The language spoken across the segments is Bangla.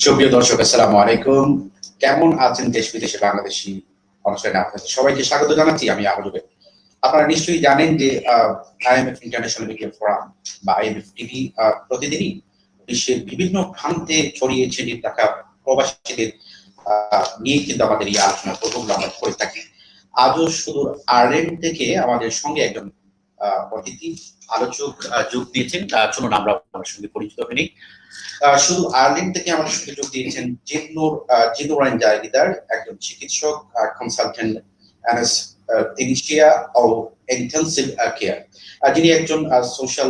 সুপ্রিয় দর্শক, আসসালামু আলাইকুম। কেমন আছেন দেশ বিদেশে বাংলাদেশি অনুষ্ঠানে আপনাদের সবাইকে স্বাগত জানাচ্ছি। আমি আহমদ। আপনারা নিশ্চয়ই জানেন যে আইএমএফ ইন্টারন্যাশনাল মিডিয়া ফোরাম বা আইএমএফ টিভি প্রতিদিনই বিশ্বের বিভিন্ন প্রান্তে ছড়িয়ে ছিটিয়ে থাকা প্রবাসীদের নিয়ে কিন্তু আমাদের এই আলোচনা প্রথম আমরা করে থাকি। আজও শুধু আয়ারল্যান্ড থেকে আমাদের সঙ্গে একজন অতিথি আলোচক যোগ দিয়েছেন। চলুন আমরা ওনার সঙ্গে পরিচিত হই। শুধু আয়ারল্যান্ড থেকে আমাদের সঙ্গে যোগ দিয়েছেন জিনুর জাহিদার, একজন চিকিৎসক, কনসালটেন্ট অ্যানেস্থেসিয়া ও ইন্টেনসিভ কেয়ার, যিনি একজন social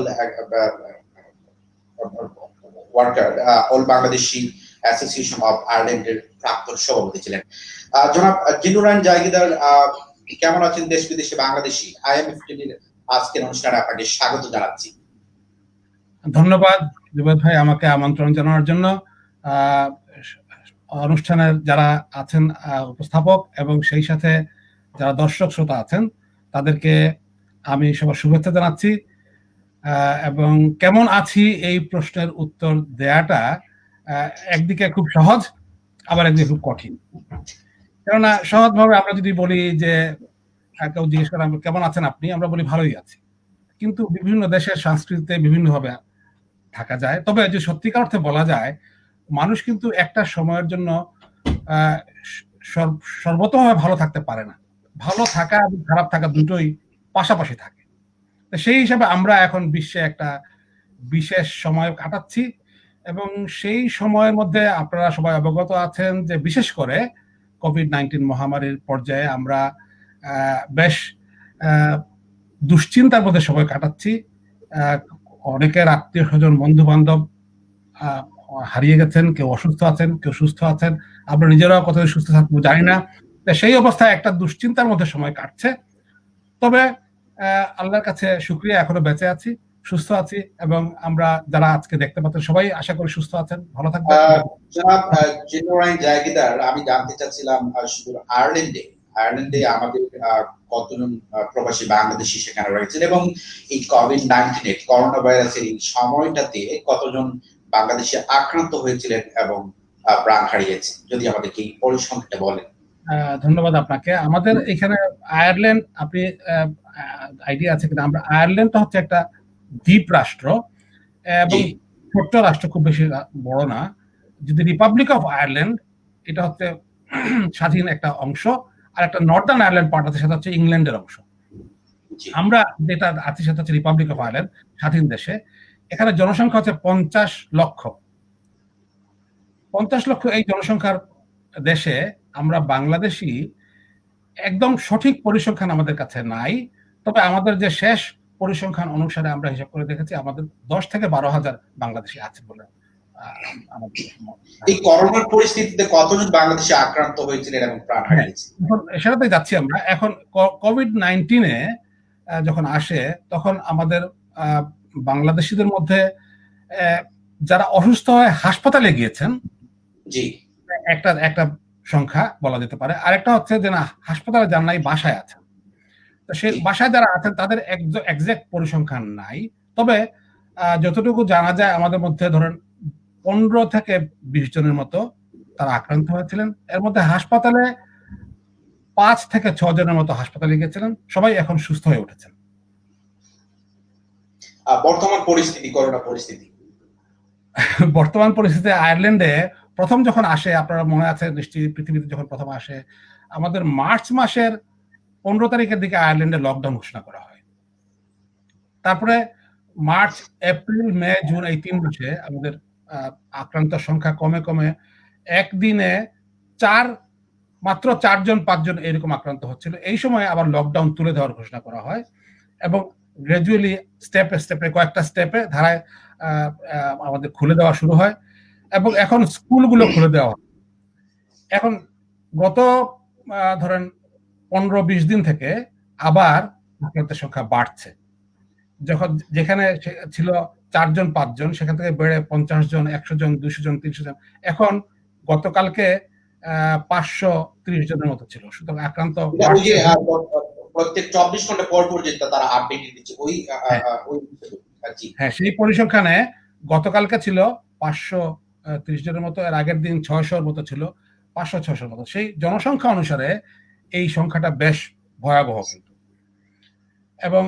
worker, all Bangladeshi association of আয়ারল্যান্ডের প্রাক্তন সভাপতি ছিলেন। জনাব জিনুর জাহিদার, কেমন আছেন দেশ বিদেশে বাংলাদেশি? আইএমএফ টিভির আজকের অনুষ্ঠানে আপনাকে স্বাগত জানাচ্ছি। ধন্যবাদ জুবেদ ভাই আমাকে আমন্ত্রণ জানানোর জন্য। অনুষ্ঠানের যারা আছেন উপস্থাপক এবং সেই সাথে যারা দর্শক শ্রোতা আছেন তাদেরকে আমি সবার শুভেচ্ছা জানাচ্ছি। এবং কেমন আছি এই প্রশ্নের উত্তর দেয়াটা একদিকে খুব সহজ, আবার একদিকে খুব কঠিন। কেননা সহজভাবে আমরা যদি বলি যে কেউ জিজ্ঞেস করে কেমন আছেন আপনি, আমরা বলি ভালোই আছি। কিন্তু বিভিন্ন দেশের সংস্কৃতিতে বিভিন্নভাবে থাকা যায়। তবে যে সত্যিকার অর্থে বলা যায়, মানুষ কিন্তু একটা সময়ের জন্য সর্বতভাবে ভালো থাকতে পারে না। ভালো থাকা এবং খারাপ থাকা দুটোই পাশাপাশি থাকে। সেই হিসাবে আমরা এখন বিশ্বে একটা বিশেষ সময় কাটাচ্ছি এবং সেই সময়ের মধ্যে আপনারা সবাই অবগত আছেন যে বিশেষ করে কোভিড-19 মহামারীর পর্যায়ে আমরা বেশ দুশ্চিন্তার মধ্যে সময় কাটাচ্ছি। অনেকের আত্মীয় স্বজন, বন্ধু বান্ধব হারিয়ে গেছেন, কেউ অসুস্থ আছেন, কেউ সুস্থ আছেন, আমরা নিজেরাও কত সুস্থ থাকবো জানি না। সেই অবস্থায় একটা দুশ্চিন্তার মধ্যে সময় কাটছে। তবে আল্লাহর কাছে শুকরিয়া, এখনো বেঁচে আছি, সুস্থ আছি এবং আমরা যারা আজকে দেখতে পাচ্ছেন সবাই আশা করি সুস্থ আছেন, ভালো থাকবেন। জনাব জিনুর জাহিদার, আমি জানতে চাচ্ছিলাম শুধু আয়ারল্যান্ডে আমাদের কতজন প্রবাসী বাংলাদেশি সেখানে রয়েছেন এবং এই কোভিড-19 করোনা ভাইরাসের এই সময়টাতে কতজন বাংলাদেশি আক্রান্ত হয়েছিলেন এবং প্রাণ হারিয়েছেন, যদি আমাদেরকে এই পরিসংখ্যানটা বলেন। ধন্যবাদ আপনাকে। আমাদের এখানে আয়ারল্যান্ড, আপনি আইডিয়া আছে কিনা, আমরা আয়ারল্যান্ডটা হচ্ছে একটা দ্বীপ রাষ্ট্র এবং ছোট্ট রাষ্ট্র, খুব বেশি বড় না। যদি রিপাবলিক অফ আয়ারল্যান্ড, এটা হচ্ছে স্বাধীন একটা অংশ, আর একটা নর্দার্ন আয়ারল্যান্ড পার্ট আছে, সেটা হচ্ছে ইংল্যান্ডের অংশ। আমরা যেটা আছি সেটা হচ্ছে রিপাবলিক অফ আয়ারল্যান্ড, স্বাধীন দেশে। এখানে জনসংখ্যা হচ্ছে 50 লক্ষ। 50 লক্ষ এই জনসংখ্যার দেশে আমরা বাংলাদেশি একদম সঠিক পরিসংখ্যান আমাদের কাছে নাই। তবে আমাদের যে শেষ পরিসংখ্যান অনুসারে আমরা হিসাব করে দেখেছি, আমাদের 10 থেকে 12,000 বাংলাদেশি আছে বলে। এই করোনার পরিস্থিতিতে কতজন বাংলাদেশি আক্রান্ত হয়েছিলেন এবং প্রাণ হারিয়েছেন? সেটাতে যাচ্ছি আমরা। এখন কোভিড-19 যখন আসে তখন আমাদের বাংলাদেশিদের মধ্যে যারা অসুস্থ হয়ে হাসপাতালে গিয়েছেন, জি, একটা সংখ্যা বলা যেতে পারে। আরেকটা হচ্ছে যে না, হাসপাতালে যান নাই, বাসায় আছেন। তো সেই বাসায় যারা আছেন তাদের এক্সাক্ট পরিসংখ্যান নাই। তবে যতটুকু জানা যায়, আমাদের মধ্যে ধরেন 15 থেকে 20 জনের মতো তারা আক্রান্ত হয়েছিলেন। এর মধ্যে হাসপাতালে 5 থেকে 6 জনের মতো হাসপাতালে গিয়েছিলেন। সবাই এখন সুস্থ হয়ে উঠেছেন। বর্তমান পরিস্থিতি, করোনা পরিস্থিতি, বর্তমান পরিস্থিতি আয়ারল্যান্ডে প্রথম যখন আসে, আপনারা মনে আছে নিশ্চয়ই, পৃথিবীতে যখন প্রথম আসে, আমাদের মার্চ মাসের 15 তারিখের দিকে আয়ারল্যান্ডে লকডাউন ঘোষণা করা হয়। তারপরে মার্চ, এপ্রিল, মে, জুন, এই 3 মাসে আমাদের আক্রান্ত সংখ্যা কমে কমে একদিনে মাত্র 4 জন 5 জন এরকম আক্রান্ত হচ্ছিল। এই সময় আবার লকডাউন তুলে দেওয়ার ঘোষণা করা হয় এবং গ্রাজুয়ালি স্টেপে কয়েকটা স্টেপে ধারায় আমাদের খুলে দেওয়া শুরু হয় এবং এখন স্কুলগুলো খুলে দেওয়া হয়। এখন গত ধরেন 15-20 দিন থেকে আবার আক্রান্তের সংখ্যা বাড়ছে। যেখানে ছিল 4 জন 5 জন, সেখান থেকে বেড়ে 50 জন, 100 জন, 200 জন, 300 জন, এখন গতকালকে 530 জনের মতো ছিল। সুতরাং আক্রান্ত প্রত্যেক 24 ঘন্টা পর পর যেটা তারা আপডেট দিচ্ছে, হ্যাঁ, সেই পরিসংখ্যানে গতকালকে ছিল 30 জনের মতো, এর আগের দিন 600-র মতো ছিল, 500-600-র মতো। সেই জনসংখ্যা অনুসারে এই সংখ্যাটা বেশ ভয়াবহ কিন্তু। এবং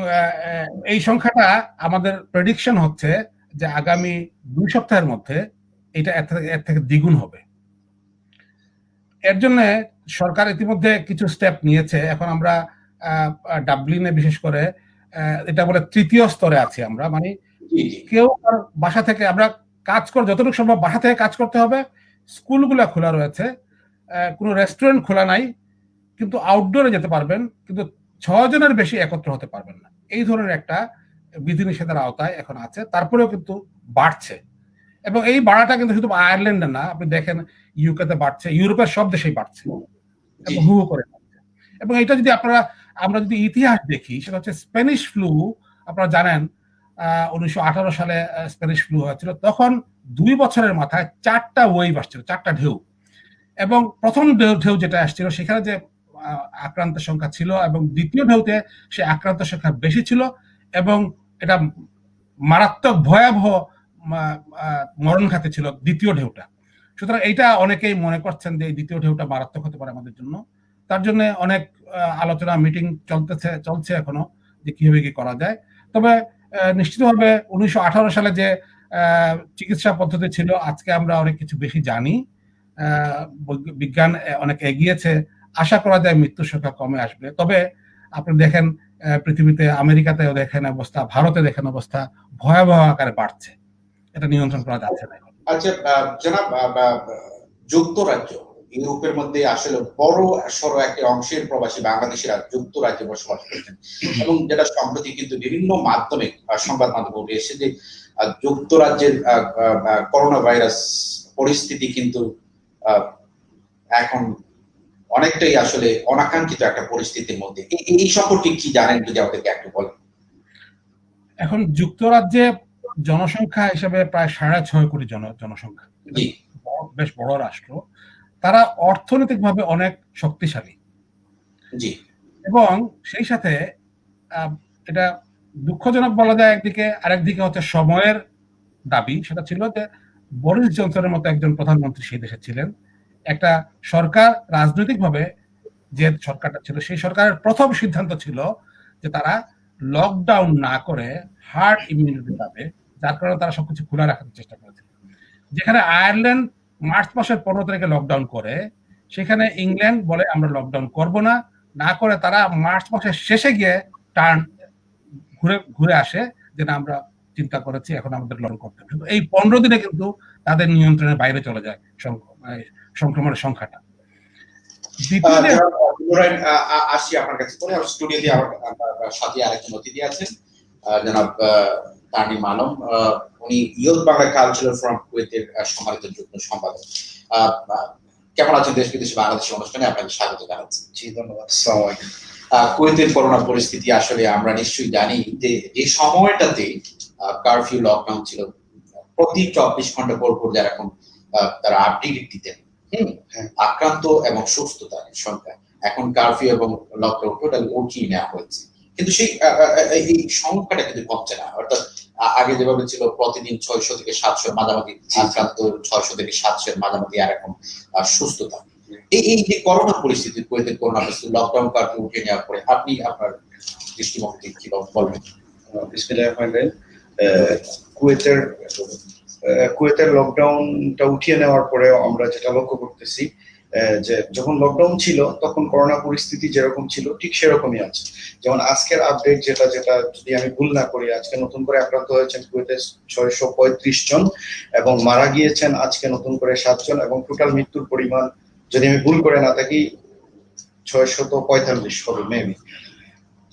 এই সংখ্যাটা আমাদের প্রেডিকশন হচ্ছে যে আগামী 2 সপ্তাহের মধ্যে এটা এর থেকে দ্বিগুণ হবে। এর জন্য সরকার ইতিমধ্যে কিছু স্টেপ নিয়েছে। এখন আমরা ডাবলিনে বিশেষ করে এটা বলে তৃতীয় স্তরে আছি আমরা, মানে কেউ বাসা থেকে আমরা কাজ করে যতটুকু সম্ভব বাসা থেকে কাজ করতে হবে। স্কুলগুলো খোলা রয়েছে, কোনো রেস্টুরেন্ট খোলা নাই, কিন্তু আউটডোরে যেতে পারবেন, কিন্তু 6 জনের বেশি একত্র হতে পারবেন না। এই ধরনের একটা বিধিনিষেধের আওতায় এখন আছে। তারপরেও কিন্তু বাড়ছে, এবং এই বাড়াটা কিন্তু শুধু আয়ারল্যান্ডে না, আপনি দেখেন ইউকেতে বাড়ছে, ইউরোপের সব দেশেই বাড়ছে এবং হু করে বাড়ছে। এবং এটা যদি আমরা যদি ইতিহাস দেখি, সেটা হচ্ছে স্প্যানিশ ফ্লু। আপনারা জানেন 1918 সালে স্প্যানিশ ফ্লু হয়েছিল। তখন 2 বছরের মাথায় 4টা ওয়েভ আসছিল, 4টা ঢেউ। এবং প্রথম ঢেউ যেটা আসছিল সেখানে যে আক্রান্তের সংখ্যা ছিল, এবং দ্বিতীয় ঢেউতে সে আক্রান্তের সংখ্যা বেশি ছিল, এবং এটা মারাত্মক ভয়াবহ মরণঘাতী ছিল দ্বিতীয় ঢেউটা। সুতরাং এইটা অনেকেই মনে করছেন যে এই দ্বিতীয় ঢেউটা মারাত্মক হতে পারে আমাদের জন্য। তার জন্য অনেক আলোচনা মিটিং চলছে এখনো, যে কিভাবে কি করা যায়। তবে নিশ্চিতভাবে 1918 সালে যে চিকিৎসা পদ্ধতি ছিল, আজকে আমরা অনেক কিছু বেশি জানি, বিজ্ঞান অনেক এগিয়েছে। আশা করা যায় মৃত্যুর সংখ্যা কমে আসবে। তবে আপনি দেখেন পৃথিবীতে, আমেরিকাতেও দেখেন অবস্থা, ভারতে দেখেন অবস্থা ভয়াবহ আকারে বাড়ছে। এটা নিয়ন্ত্রণ করা যাচ্ছে না। আচ্ছা জনাব, যুক্তরাজ্য ইউরোপের মধ্যে আসলে বড় সড়ো একটা অংশের প্রবাসী বাংলাদেশিরা যুক্তরাজ্যে বসবাস করছেন, এবং যেটা সম্প্রতি কিন্তু বিভিন্ন মাধ্যমে, সংবাদ মাধ্যমে উঠে এসেছে যে যুক্তরাজ্যের করোনা ভাইরাস পরিস্থিতি কিন্তু এখন অনেকটাই আসলে অনাকাঙ্ক্ষিত একটা পরিস্থিতির মধ্যে। এই সম্পর্কে কি জানেন, যদি আমাদেরকে একটু বলেন। এখন যুক্তরাজ্যে জনসংখ্যা হিসেবে প্রায় 6.5 কোটি জনসংখ্যা, বেশ বড় রাষ্ট্র। তারা অর্থনৈতিকভাবে অনেক শক্তিশালী, এবং সেই সাথে এটা দুঃখজনক বলা যায় একদিকে, আরেকদিকে হচ্ছে সময়ের দাবি। সেটা ছিল যে বরিস জনসনের মতো একজন প্রধানমন্ত্রী সেই দেশে ছিলেন। একটা সরকার রাজনৈতিকভাবে যে সরকারটা ছিল, সেই সরকারের প্রথম সিদ্ধান্ত ছিল যে তারা লকডাউন না করে হার্ড ইমিউনিটি পাবে, যার কারণে তারা সবকিছু খোলা রাখার চেষ্টা করেছিল। যেখানে আয়ারল্যান্ড মার্চ মাসের 15 তারিখে লকডাউন করে, সেখানে ইংল্যান্ড বলে আমরা লকডাউন করব না করে তারা মার্চ মাসের শেষে গিয়ে টার্ন ঘুরে আসে যে না, আমরা চিন্তা করেছি এখন আমাদের লকডাউন করতে হবে। কিন্তু এই 15 দিনে কিন্তু তাদের নিয়ন্ত্রণের বাইরে চলে যায় সংক্রমণের সংখ্যাটা। আসি আপনার কাছে পরে। আমার স্টুডিওতে আমার সাথে আরেকজন অতিথি আছেন, জনাব তানিম আলম। উনি ইয়ুথ বাংলা কালচারাল ফোরাম কুয়েতের সম্মানিত যুগ্ম সম্পাদক। কেমন আছেন? দেশ বিদেশে বাংলাদেশি অনুষ্ঠানে আপনাকে স্বাগত জানাচ্ছি। জি, ধন্যবাদ। আসসালামু আলাইকুম। কুয়েতের করোনা পরিস্থিতি আসলে আমরা নিশ্চয়ই জানি যে এই সময়টাতে কারফিউ লকডাউন ছিল, প্রতি 24 ঘন্টা পর যারা এখন তারা আপডেট দিতেন আক্রান্ত এবং সুস্থতার সংখ্যা। এখন কারফিউ এবং লকডাউন টোটাল উঠিয়ে নেওয়া হয়েছে, কিন্তু সেই এই সংখ্যাটা কিন্তু কমছে না। অর্থাৎ আগে যেভাবে ছিল প্রতিদিন 600 থেকে 700 মাঝামাঝি আক্রান্ত, 600 থেকে 700 মাঝামাঝি, আর এখন সুস্থতা। এই যে করোনা পরিস্থিতি, কুয়েতের করোনা পরিস্থিতি, লকডাউন কারফিউ উঠিয়ে নেওয়ার পরে আপনি আপনার দৃষ্টিভঙ্গি কি বলবেন? বিসমিল্লাহির রহমানির রহিম। কুয়েতের লকডাউনটা উঠিয়ে নেওয়ার পরে আমরা যেটা লক্ষ্য করতেছি যে যখন লকডাউন ছিল তখন করোনা পরিস্থিতি যেরকম ছিল ঠিক সেরকমই আছে। যেমন আজকের আপডেট যেটা যদি আমি ভুল না করি, আজকে নতুন করে আক্রান্ত হয়েছেন কুয়েতে 635 জন, এবং মারা গিয়েছেন আজকে নতুন করে 7 জন, এবং টোটাল মৃত্যুর পরিমাণ যদি আমি ভুল করে না থাকি 645 হবে মেবি।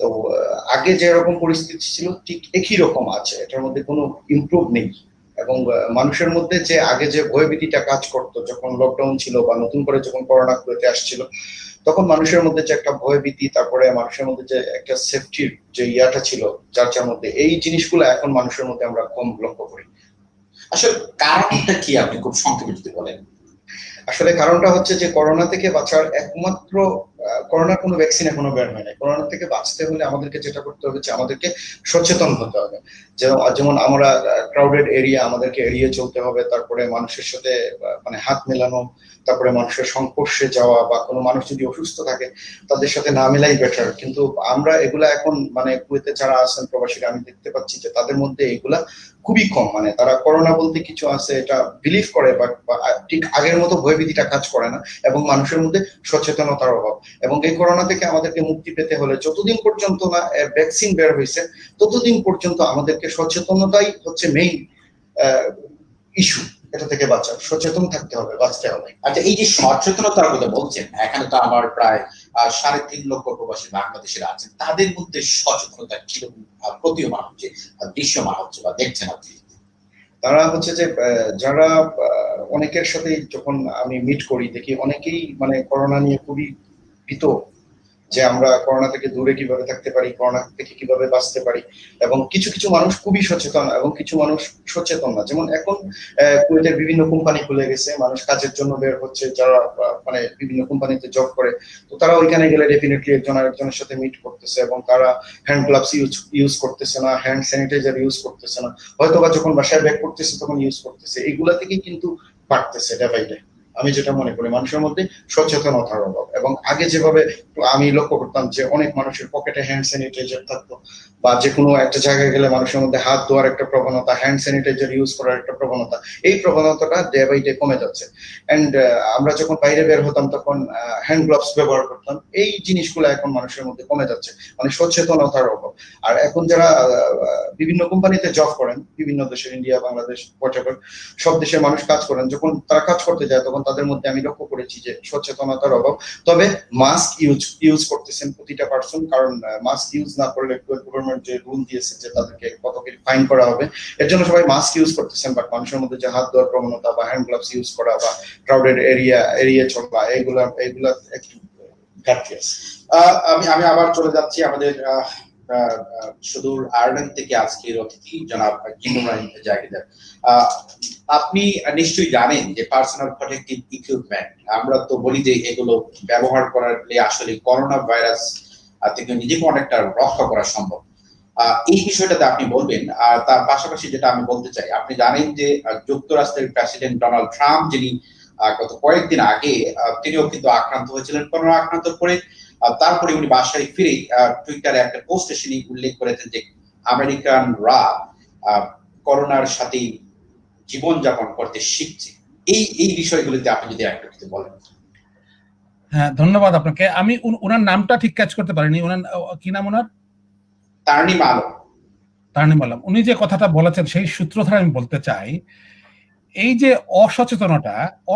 তো আগে যেরকম পরিস্থিতি ছিল ঠিক একই রকম আছে, এটার মধ্যে কোনো ইমপ্রুভ নেই। এবং মানুষের মধ্যে যে আগে যে ভয়ভীতিটা কাজ করতো যখন লকডাউন ছিল বা নতুন করে যখন করোনা কুয়েতে আসছিল, তখন মানুষের মধ্যে যে একটা ভয়ভীতি, তারপরে মানুষের মধ্যে যে একটা সেফটির যে ইয়াটা ছিল যার মধ্যে, এই জিনিসগুলো এখন মানুষের মধ্যে আমরা কম লক্ষ্য করি। আসলে কারণটা কি আপনি খুব সংক্ষেপে যদি বলেন? আসলে কারণটা হচ্ছে যে করোনা থেকে বাঁচার একমাত্র করোনার কোনো ভ্যাকসিন এখনো বের হয় নাই। করোনা থেকে বাঁচতে হলে আমাদেরকে যেটা করতে হবে যে আমাদেরকে সচেতন হতে হবে। যেমন আমরা ক্রাউডেড এরিয়া আমাদেরকে এড়িয়ে চলতে হবে, তারপরে মানুষের সাথে মানে হাত মেলানো, তারপরে মানুষের সংস্পর্শে যাওয়া, বা কোনো মানুষ যদি অসুস্থ থাকে তাদের সাথে না মেলাই বেটার। কিন্তু আমরা এগুলা এখন মানে কুয়েতে যারা আছেন প্রবাসীরা, আমি দেখতে পাচ্ছি যে তাদের মধ্যে এগুলা খুবই কম। মানে তারা করোনা বলতে কিছু আছে এটা বিলিভ করে, বাট ঠিক আগের মতো ভয়ভীতিটা কাজ করে না, এবং মানুষের মধ্যে সচেতনতার অভাব। এবং এই করোনা থেকে আমাদেরকে মুক্তি পেতে হলে যতদিন পর্যন্ত না ভ্যাকসিন বের হয়েছে ততদিন পর্যন্ত আমাদেরকে সচেতনতাই হচ্ছে মেইন ইস্যু। এটা থেকে বাঁচার, সচেতন থাকতে হবে, বাঁচতে হবে। আচ্ছা, এই যে সচেতনতার কথা বলছেন, এখানে তো আমার প্রায় 3.5 লক্ষ প্রবাসী বাংলাদেশের আছেন, তাদের মধ্যে সচেতনতা কিরকম প্রতীয়মান হচ্ছে, দৃশ্যমান হচ্ছে বা দেখছেন আপনি? তারা হচ্ছে যে যারা অনেকের সাথে যখন আমি মিট করি দেখি অনেকেই মানে করোনা নিয়ে খুবই ভীত, যে আমরা করোনা থেকে দূরে কিভাবে থাকতে পারি, করোনা থেকে কিভাবে বাঁচতে পারি। এবং কিছু কিছু মানুষ খুবই সচেতন এবং কিছু মানুষ সচেতন না। যেমন এখন কুয়েতের বিভিন্ন কোম্পানি খুলে গেছে, মানুষ কাজের জন্য বের হচ্ছে, যারা মানে বিভিন্ন কোম্পানিতে জব করে, তো তারা ওইখানে গেলে ডেফিনেটলি একজন আরেকজনের সাথে মিট করতেছে, এবং তারা হ্যান্ড গ্লাভস ইউজ করতেছে না, হ্যান্ড স্যানিটাইজার ইউজ করতেছে না, হয়তো বা যখন বাসায় ব্যাক করতেছে তখন ইউজ করতেছে। এগুলা থেকেই কিন্তু বাড়তেছে ডে বাই ডে। আমি যেটা মনে করি মানুষের মধ্যে সচেতনতার অভাব। এবং আগে যেভাবে আমি লক্ষ্য করতাম যে অনেক মানুষের পকেটে হ্যান্ড স্যানিটাইজার থাকতো, বা যে কোনো একটা জায়গায় গেলে মানুষের মধ্যে হাত ধোয়ার একটা প্রবণতা, হ্যান্ড স্যানিটাইজার ইউজ করার একটা প্রবণতা, এই প্রবণতাটা ডে বাই ডে কমে যাচ্ছে। এন্ড আমরা যখন বাইরে বের হতাম তখন হ্যান্ড গ্লাভস ব্যবহার করতাম, এই জিনিসগুলো এখন মানুষের মধ্যে কমে যাচ্ছে, মানে সচেতনতার অভাব। আর এখন যারা বিভিন্ন কোম্পানিতে জব করেন, বিভিন্ন দেশের, ইন্ডিয়া, বাংলাদেশ, হোয়াটএভার, সব দেশের মানুষ কাজ করেন, যখন তারা কাজ করতে যায় তখন তাদের মধ্যে আমি লক্ষ্য করেছি যে সচেতনতার অভাব। তবে মাস্ক ইউজ করতেছেন প্রতিটা পার্সন, কারণ মাস্ক ইউজ না করলে গভর্নমেন্ট যে রুল দিয়েছে যে তাদেরকে কত কি ফাইন করা হবে, এর জন্য সবাই মাস্ক ইউজ করতেছেন। বাট মানুষের মধ্যে যে হাত ধোয়ার প্রবণতা বা হ্যান্ড গ্লাভস ইউজ করা বা ক্রাউডেড এরিয়া এড়িয়ে চলা, এগুলা একটু ঘাটতি আছে। আমি আবার চলে যাচ্ছি আমাদের সুদূর আয়ারল্যান্ড থেকে আজকের অতিথি জনাব জিন্নুর জাহিদার। আপনি নিশ্চয়ই জানেন যে পার্সোনাল প্রোটেক্টিভ ইকুইপমেন্ট, আমরা তো বলি যে এগুলো ব্যবহার করলে আসলে করোনা ভাইরাস থেকে নিজেকে অনেকটা রক্ষা করা সম্ভব। এই বিষয়টাতে আপনি বলবেন। আর তার পাশাপাশি যেটা আমি বলতে চাই, আপনি জানেন যে যুক্তরাষ্ট্রের প্রেসিডেন্ট ডোনাল্ড ট্রাম্প, যিনি গত কয়েকদিন আগে তিনিও কিন্তু আক্রান্ত হয়েছিলেন করোনা আক্রান্ত করে, তারপরে উনি বাসায় ফিরে টুইটারে একটা পোস্টে তিনি উল্লেখ করেছেন যে আমেরিকানরা করোনার সাথে জীবনযাপন করতে শিখছে। এই বিষয়গুলিতে আপনি যদি একটু কিছু বলেন। হ্যাঁ, ধন্যবাদ আপনাকে। আমি ওনার নামটা ঠিক ক্যাচ করতে পারিনি। ওনার কি নাম? ওনার তারনিম আলম। তারনিম আলম। উনি যে কথাটা বলেছেন সেই সূত্র ধরে আমি বলতে চাই, এই যে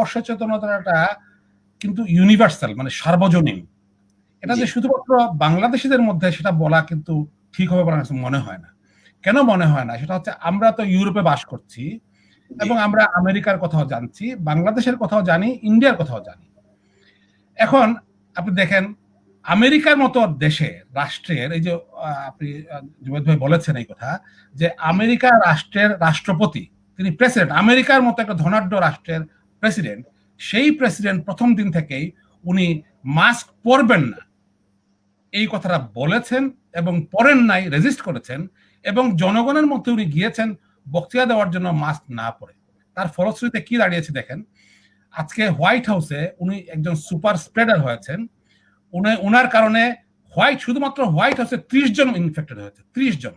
অসচেতনতাটা কিন্তু ইউনিভার্সাল, মানে সার্বজনীন। এটা যে শুধুমাত্র বাংলাদেশিদের মধ্যে সেটা বলা কিন্তু ঠিক হবে বলে মনে হয় না। কেন মনে হয় না? সেটা হচ্ছে আমরা তো ইউরোপে বাস করছি এবং আমরা আমেরিকার কথাও জানছি, বাংলাদেশের কথাও জানি, ইন্ডিয়ার কথাও জানি। এখন আপনি দেখেন আমেরিকার মতো দেশে, রাষ্ট্রের, এই যে আপনি জুবাইদ ভাই বলেছেন এই কথা, যে আমেরিকা রাষ্ট্রের রাষ্ট্রপতি, তিনি প্রেসিডেন্ট, আমেরিকার মতো একটা ধনাঢ্য রাষ্ট্রের প্রেসিডেন্ট, সেই প্রেসিডেন্ট প্রথম দিন থেকেই উনি মাস্ক পরবেন না এই কথাটা বলেছেন এবং পরেন নাই, রেজিস্ট করেছেন, এবং জনগণের মধ্যে উনি গিয়েছেন বক্তৃতা দেওয়ার জন্য মাস্ক না পরে। তার ফলশ্রুতিতে কি দাঁড়িয়েছে দেখেন, আজকে হোয়াইট হাউসে উনি একজন সুপার স্প্রেডার হয়েছেন। উনার কারণে শুধুমাত্র হোয়াইট হাউসে 30 জন ইনফেক্টেড হয়েছে, 30 জন।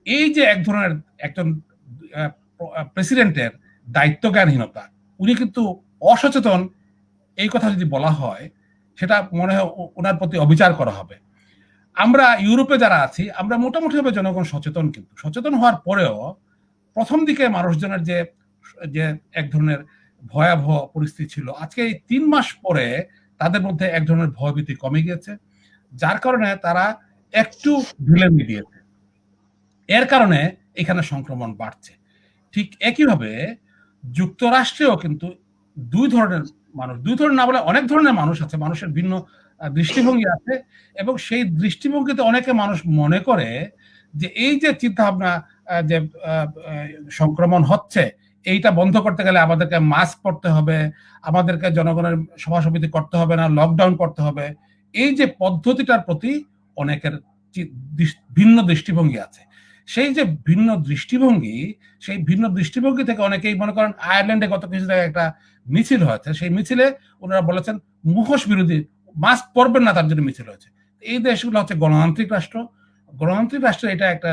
এই যে এক ধরনের একজন প্রেসিডেন্টের দায়িত্বজ্ঞানহীনতা, উনি কিন্তু অসচেতন, এই কথা যদি বলা হয় সেটা মনে হয় ওনার প্রতি অবিচার করা হবে। আমরা ইউরোপে যারা আছি আমরা মোটামুটিভাবে জনগণ সচেতন, কিন্তু সচেতন হওয়ার পরেও প্রথম দিকে মানুষজনের যে এক ধরনের ভয়াবহ পরিস্থিতি ছিল, আজকে এই 3 মাস পরে তাদের মধ্যে এক ধরনের ভয়ভীতি কমে গিয়েছে, যার কারণে তারা একটু ঢিলেমি দিয়েছে। এর কারণে এখানে সংক্রমণ বাড়ছে। ঠিক একইভাবে যুক্তরাষ্ট্রেও কিন্তু দুই ধরনের না বলে অনেক ধরনের মানুষ আছে, মানুষের ভিন্ন দৃষ্টিভঙ্গি আছে, এবং সেই দৃষ্টিভঙ্গিতে অনেকে মানুষ মনে করে যে এই যে চিন্তা ভাবনা যে সংক্রমণ হচ্ছে, এইটা বন্ধ করতে গেলে আমাদেরকে মাস্ক পরতে হবে, আমাদেরকে জনগণের সভা সমিতি করতে হবে না, লকডাউন করতে হবে। এই যে পদ্ধতিটার প্রতি অনেকের ভিন্ন দৃষ্টিভঙ্গি আছে। সেই যে ভিন্ন দৃষ্টিভঙ্গি, সেই ভিন্ন দৃষ্টিভঙ্গি থেকে অনেকেই মনে করেন, আয়ারল্যান্ডে গত কিছু জায়গায় একটা মিছিল হয়েছে, সেই মিছিলে ওনারা বলেছেন মুখোশ বিরোধী, মাস্ক পরবেন না, তার জন্য মিছিল হয়েছে। এই দেশগুলো হচ্ছে গণতান্ত্রিক রাষ্ট্র। গণতান্ত্রিক রাষ্ট্রে এটা একটা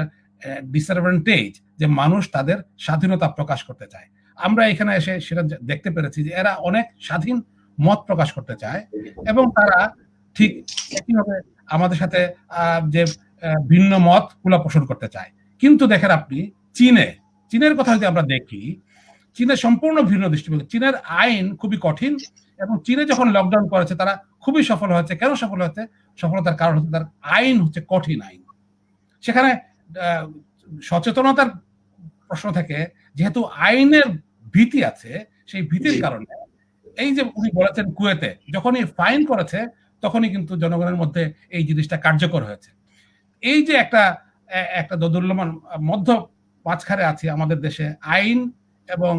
ডিসঅ্যাডভান্টেজ যে মানুষ তাদের স্বাধীনতা প্রকাশ করতে চায়। আমরা এখানে এসে সেটা দেখতে পেরেছি যে এরা অনেক স্বাধীন মত প্রকাশ করতে চায় এবং তারা ঠিক একইভাবে আমাদের সাথে যে ভিন্ন মত গুলা পোষণ করতে চায়। কিন্তু দেখেন আপনি চীনের কথা যদি আমরা দেখি, চীনের সম্পূর্ণ ভিন্ন দৃষ্টিভঙ্গি। চীনের আইন খুবই কঠিন এবং চীনে যখন লকডাউন করেছে তারা খুবই সফল হয়েছে। কেন সফল হয়েছে? সফলতার কারণ হচ্ছে তার আইন হচ্ছে কঠিন আইন। সেখানে সচেতনতার প্রশ্ন থেকে, যেহেতু আইনের ভীতি আছে, সেই ভীতির কারণে এই যে উনি বলেছেন কুয়েতে যখনই ফাইন করেছে তখনই কিন্তু জনগণের মধ্যে এই জিনিসটা কার্যকর হয়েছে। এই যে একটা দোদুল্যমান মধ্য মাঝখানে আছে আমাদের দেশে আইন এবং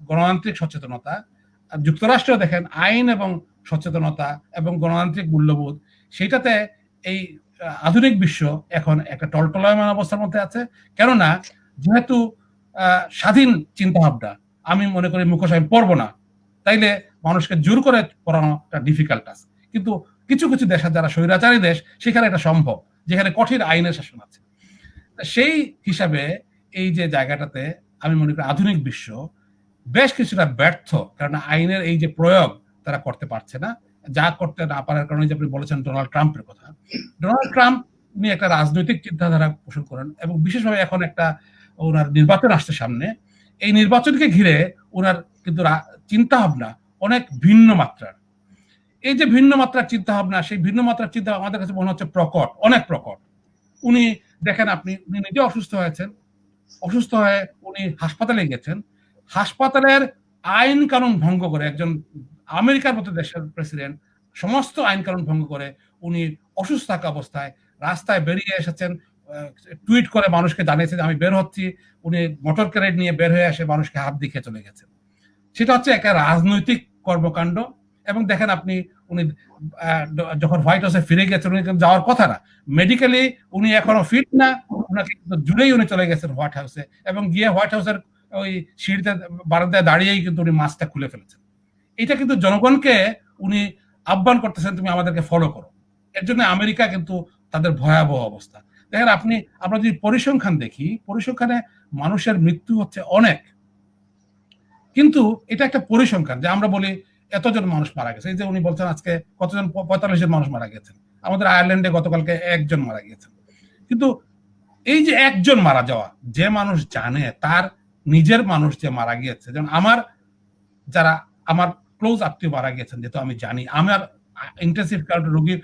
গণতান্ত্রিক সচেতনতা। যুক্তরাষ্ট্রে দেখেন আইন এবং সচেতনতা এবং গণতান্ত্রিক মূল্যবোধ, সেইটাতে এই আধুনিক বিশ্ব এখন একটা টলটলায়মান অবস্থার মধ্যে আছে। কেননা যেহেতু স্বাধীন চিন্তা ভাবনা, আমি মনে করি মুখোশ আমি পড়বো না, তাইলে মানুষকে জোর করে পড়ানোটা ডিফিকাল্ট আছে। কিন্তু কিছু কিছু দেশ যারা স্বৈরাচারী দেশ, সেখানে এটা সম্ভব, যেখানে কঠিন আইনের শাসন আছে। সেই হিসাবে এই যে জায়গাটাতে আমি মনে করি আধুনিক বিশ্ব বেশ কিছুটা ব্যর্থ, কারণ আইনের এই যে প্রয়োগ তারা করতে পারছে না। যা করতে না পারার কারণে, যে আপনি বলেছেন ডোনাল্ড ট্রাম্পের কথা, ডোনাল্ড ট্রাম্প উনি একটা রাজনৈতিক চিন্তাধারা পোষণ করেন এবং বিশেষভাবে এখন একটা ওনার নির্বাচন আসছে সামনে। এই নির্বাচনকে ঘিরে ওনার কিন্তু চিন্তা ভাবনা অনেক ভিন্ন মাত্রার। এই যে ভিন্ন মাত্রার চিন্তা ভাবনা, সেই ভিন্ন মাত্রার চিন্তা আমাদের কাছে মনে হচ্ছে প্রকট, অনেক প্রকট। উনি দেখেন, উনি নিজে অসুস্থ হয়েছেন, অসুস্থ হয়ে উনি হাসপাতালে গেছেন। হাসপাতালের আইন কানুন ভঙ্গ করে, একজন আমেরিকার মতো দেশের প্রেসিডেন্ট সমস্ত আইন কানুন ভঙ্গ করে উনি অসুস্থ থাকা অবস্থায় রাস্তায় বেরিয়ে এসেছেন, টুইট করে মানুষকে জানিয়েছেন আমি বের হচ্ছি। উনি মোটর ক্যারেট নিয়ে বের হয়ে এসে মানুষকে হাত দিয়ে চলে গেছেন। সেটা হচ্ছে একটা রাজনৈতিক কর্মকাণ্ড। এবং দেখেন আপনি, উনি যখন হোয়াইট হাউসে ফিরে গেছেন, উনি যাওয়ার কথা না, মেডিকেলি উনি এখনো ফিট না, উনাকে জুড়েই উনি চলে গেছেন হোয়াইট হাউসে এবং গিয়ে হোয়াইট হাউসের ওই সিঁড়িতে বারান্দায় দাঁড়িয়েই কিন্তু উনি মাস্কটা খুলে ফেলেছেন। এটা কিন্তু জনগণকে উনি আহ্বান করতেছেন তুমি আমাদেরকে ফলো করো। এর জন্য আমেরিকা কিন্তু তাদের ভয়াবহ অবস্থা। দেখেন আমরা যদি পরিসংখ্যান দেখি, পরিসংখ্যানে মানুষের মৃত্যু হচ্ছে অনেক, কিন্তু এটা একটা পরিসংখ্যান যে আমরা বলি এতজন মানুষ মারা গেছে। এই যে উনি বলছেন আজকে কতজন, 45 জন মানুষ মারা গেছেন। আমাদের আয়ারল্যান্ডে গতকালকে 1 জন মারা গিয়েছেন। কিন্তু এই যে 1 জন মারা যাওয়া, যে মানুষ জানে তার নিজের মানুষ যে মারা গিয়েছে, যেমন যারা আমার ক্লোজ আত্মীয় মারা গিয়েছেন, যেহেতু আমি জানি, আমার ইন্টেনসিভ কেয়ার রোগী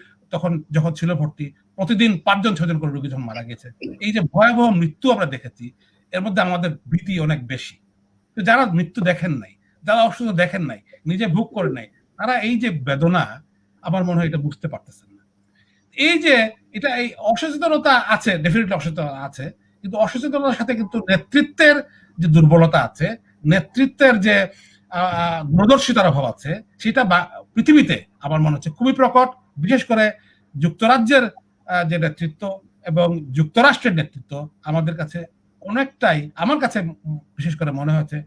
যখন ছিল ভর্তি, প্রতিদিন 5 জন 6 জন করে রোগী যখন মারা গেছে, এই যে ভয়াবহ মৃত্যু আমরা দেখেছি, এর মধ্যে আমাদের ভীতি অনেক বেশি। তো যারা মৃত্যু দেখেন নাই, যারা অসুস্থ দেখেন নাই, নিজে ভোগ করে নাই, তারা এই যে বেদনা, আমার মনে হয় এটা বুঝতে পারতেছেন না। এই যে এটা, এই অসচেতনতা আছে, ডেফিনেটলি অসচেতনতা আছে, কিন্তু অসচেতনতার সাথে কিন্তু নেতৃত্বের যে দুর্বলতা আছে, নেতৃত্বের যে দূরদর্শিতার অভাব আছে, সেটা পৃথিবীতে আমার মনে হচ্ছে খুবই প্রকট। বিশেষ করে যুক্তরাজ্যের যে নেতৃত্ব এবং যুক্তরাষ্ট্রের নেতৃত্ব আমাদের কাছে অনেকটাই, আমার কাছে বিশেষ করে মনে হচ্ছে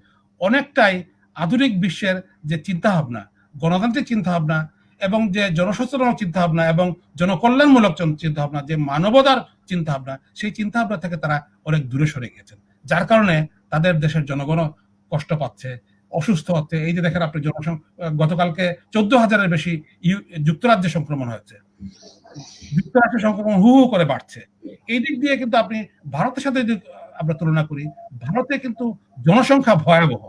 অনেকটাই আধুনিক বিশ্বের যে চিন্তা ভাবনা, গণতান্ত্রিক চিন্তা ভাবনা এবং যে জনসচেতন চিন্তা ভাবনা এবং জনকল্যাণমূলক চিন্তা ভাবনা, যে মানবতার চিন্তা ভাবনা, সেই চিন্তা ভাবনা থেকে তারা অনেক দূরে সরে গেছেন। যার কারণে তাদের দেশের জনগণ কষ্ট পাচ্ছে, অসুস্থ হচ্ছে। এই যে দেখেন আপনি গতকালকে 14,000-এর বেশি যুক্তরাজ্যে সংক্রমণ হয়েছে, যুক্তরাষ্ট্রের সংক্রমণ হু হু করে বাড়ছে। এই দিক দিয়ে কিন্তু আপনি ভারতের সাথে যদি আমরা তুলনা করি, ভারতে কিন্তু জনসংখ্যা ভয়াবহ।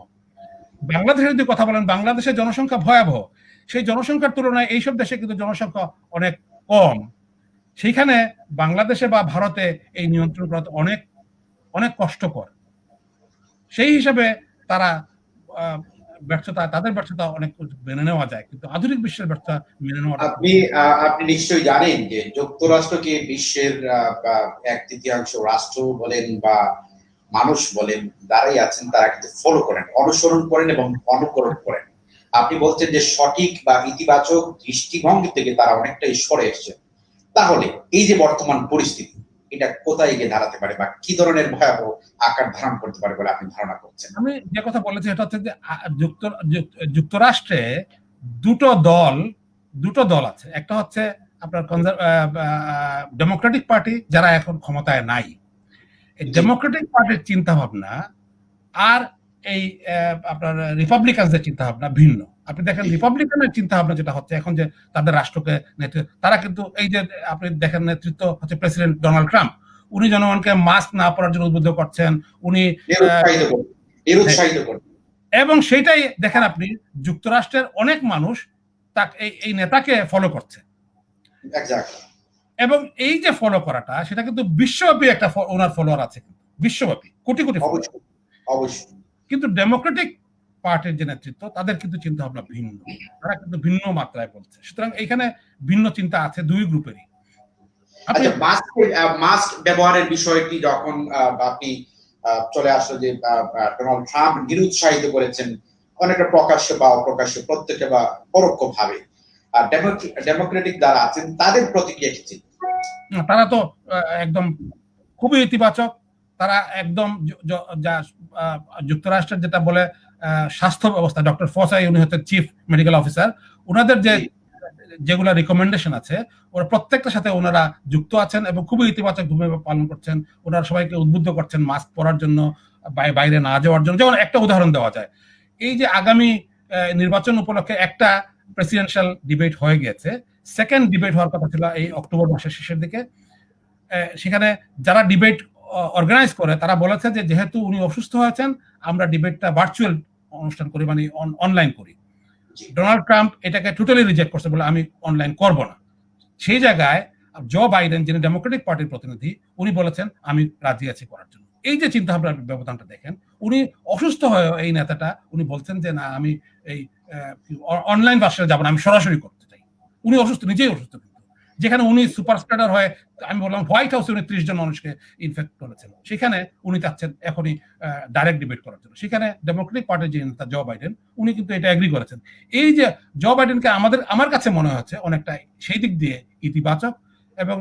বাংলাদেশের যদি কথা বলেন, বাংলাদেশের জনসংখ্যা ভয়াবহ। সেই জনসংখ্যার তুলনায় এইসব দেশে কিন্তু জনসংখ্যা অনেক কম। সেইখানে বাংলাদেশে বা ভারতে এই নিয়ন্ত্রণ করা অনেক অনেক কষ্টকর। সেই হিসাবে তারা তাদের ব্যর্থতা অনেক মেনে নেওয়া যায়, কিন্তু আধুনিক বিশ্বের ব্যর্থতা মেনে নেওয়া। আপনি নিশ্চয়ই জানেন যে যুক্তরাষ্ট্রকে বিশ্বের 1/3 রাষ্ট্র বলেন বা মানুষ বলেন যারাই আছেন তারা কিন্তু ফলো করেন, অনুসরণ করেন এবং অনুকরণ করেন। আপনি বলছেন যে সঠিক বা ইতিবাচক দৃষ্টিভঙ্গি থেকে তারা অনেকটাই সরে এসছে, তাহলে এই যে বর্তমান পরিস্থিতি এটা কোথায় গিয়ে দাঁড়াতে পারে বা কি ধরনের ভয়াবহ আকার ধারণ করতে পারে বলে আপনি ধারণা করছেন? আমি যে কথা বলেছি এটা হচ্ছে যে যুক্তরাষ্ট্রে দুটো দল আছে। একটা হচ্ছে আপনার ডেমোক্রেটিক পার্টি, যারা এখন ক্ষমতায় নাই। এই ডেমোক্রেটিক পার্টির চিন্তা ভাবনা আর এই আপনার রিপাবলিকানদের চিন্তা ভাবনা ভিন্ন। আপনি দেখেন রিপাবলিকানের চিন্তা ভাবনা যেটা হচ্ছে এখন, যে তাদের রাষ্ট্রকে তারা কিন্তু এই যে আপনি দেখেন নেতৃত্ব হচ্ছে প্রেসিডেন্ট ডোনাল্ড ট্রাম্প, উনি জনগণকে মাস্ক না পরার জন্য উদ্বুদ্ধ করছেন, উনি এবং সেটাই দেখেন আপনি যুক্তরাষ্ট্রের অনেক মানুষ এই নেতাকে ফলো করছে। এবং এই যে ফলো করাটা, সেটা কিন্তু বিশ্বব্যাপী একটা ওনার ফলোয়ার আছে, বিশ্বব্যাপী কোটি কোটি। কিন্তু ডেমোক্রেটিক পার্টির যে নেতৃত্ব, তাদের কিন্তু চিন্তা ভাবনা ভিন্ন, তারা কিন্তু ভিন্ন মাত্রায় বলছে। সুতরাং এখানে ভিন্ন চিন্তা আছে দুই গ্রুপেরই। মাস্ক ব্যবহারের বিষয়টি যখন আপনি চলে আসলো যে ডোনাল্ড ট্রাম্প নিরুৎসাহিত করেছেন অনেকটা প্রকাশ্য বা অপ্রকাশ্য, প্রত্যক্ষ বা পরোক্ষ ভাবে, আর ডেমোক্রেটিক যারা আছেন তাদের প্রতিক্রিয়া কি? তারা তো একদম খুবই ইতিবাচক। তারা একদম যুক্তরাষ্ট্রের যেটা বলে স্বাস্থ্য ব্যবস্থা, ডক্টর ফসাই, উনি হচ্ছেন চিফ মেডিকেল অফিসার, ওনাদের যেগুলো রিকমেন্ডেশন আছে ওরা প্রত্যেকটার সাথে ওনারা যুক্ত আছেন এবং খুবই ইতিবাচক ভূমিকা পালন করছেন। ওনারা সবাইকে উদ্বুদ্ধ করছেন মাস্ক পরার জন্য, বাইরে না যাওয়ার জন্য। যেমন একটা উদাহরণ দেওয়া যায়, এই যে আগামী নির্বাচন উপলক্ষে একটা প্রেসিডেন্সিয়াল ডিবেট হয়ে গিয়েছে, সেকেন্ড ডিবেট হওয়ার কথা ছিল এই অক্টোবর মাসের শেষের দিকে। সেখানে যারা ডিবেট অর্গানাইজ করে তারা বলেছে যে যেহেতু উনি অসুস্থ হয়েছেন, আমরা ডিবেটটা ভার্চুয়াল অনুষ্ঠান করি, মানে অনলাইন করি। ডোনাল্ড ট্রাম্প এটাকে টোটালি রিজেক্ট করছে, বলে আমি অনলাইন করব না। সেই জায়গায় জো বাইডেন, যিনি ডেমোক্রেটিক পার্টির প্রতিনিধি, উনি বলেছেন আমি রাজি আছি করার জন্য। এই যে চিন্তা ভাবনার ব্যবধানটা দেখেন, উনি অসুস্থ হয়ে এই নেতাটা উনি বলছেন যে না, আমি এই অনলাইন ভার্সনে যাব না, আমি সরাসরি করতে চাই। উনি অসুস্থ, নিজেই অসুস্থ। যেখানে উনি সুপার স্প্রেডার হয়ে, আমি বললাম হোয়াইট হাউসে উনি 30 জন মানুষকে ইনফেক্ট করেছেন, সেখানে উনি চাচ্ছেন এখনই ডাইরেক্ট ডিবেট করার জন্য। সেখানে ডেমোক্রেটিক পার্টির যে নেতা জো বাইডেন, উনি কিন্তু এটা এগ্রি করেছেন। এই যে জো বাইডেনকে আমার কাছে মনে হচ্ছে অনেকটা সেই দিক দিয়ে ইতিবাচক, এবং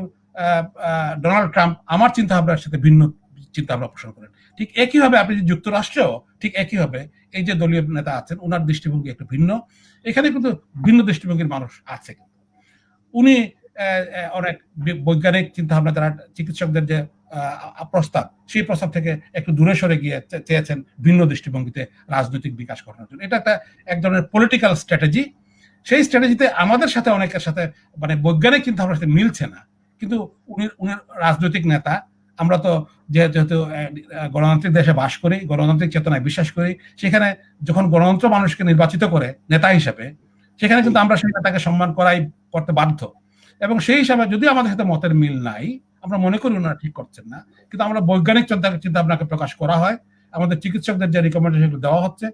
ডোনাল্ড ট্রাম্প আমার চিন্তা ভাবনার সাথে ভিন্ন চিন্তা ভাবনা পোষণ করেন। ঠিক একইভাবে আপনি যুক্তরাষ্ট্রেও ঠিক একইভাবে এই যে দলীয় নেতা আছেন, ওনার দৃষ্টিভঙ্গি একটু ভিন্ন। এখানে কিন্তু ভিন্ন দৃষ্টিভঙ্গির মানুষ আছে। উনি অনেক বৈজ্ঞানিক চিন্তা ভাবনা, তারা চিকিৎসকদের যে প্রস্তাব, সেই প্রস্তাব থেকে একটু দূরে সরে গিয়ে চেয়েছেন ভিন্ন দৃষ্টিভঙ্গিতে রাজনৈতিক বিকাশ ঘটানোর জন্য। এটা এক ধরনের পলিটিক্যাল স্ট্র্যাটেজি। সেই স্ট্র্যাটেজিতে আমাদের সাথে অনেকের সাথে মানে বৈজ্ঞানিক চিন্তা ভাবনার সাথে মিলছে না, কিন্তু উনি রাজনৈতিক নেতা। আমরা তো যেহেতু গণতান্ত্রিক দেশে বাস করি, গণতান্ত্রিক চেতনায় বিশ্বাস করি, সেখানে যখন গণতন্ত্র মানুষকে নির্বাচিত করে নেতা হিসেবে, সেখানে কিন্তু আমরা সেই নেতাকে সম্মান করতে বাধ্য। এবং সেই হিসাবে যদি আমাদের সাথে মতের মিল নাই, আমরা মনে করি ওনারা ঠিক করছেন না, কিন্তু আমরা বৈজ্ঞানিক চিন্তা ভাবনাকে প্রকাশ করা হয়, আমাদের চিকিৎসকদের যে রিকমেন্ডেশন দেওয়া হচ্ছে,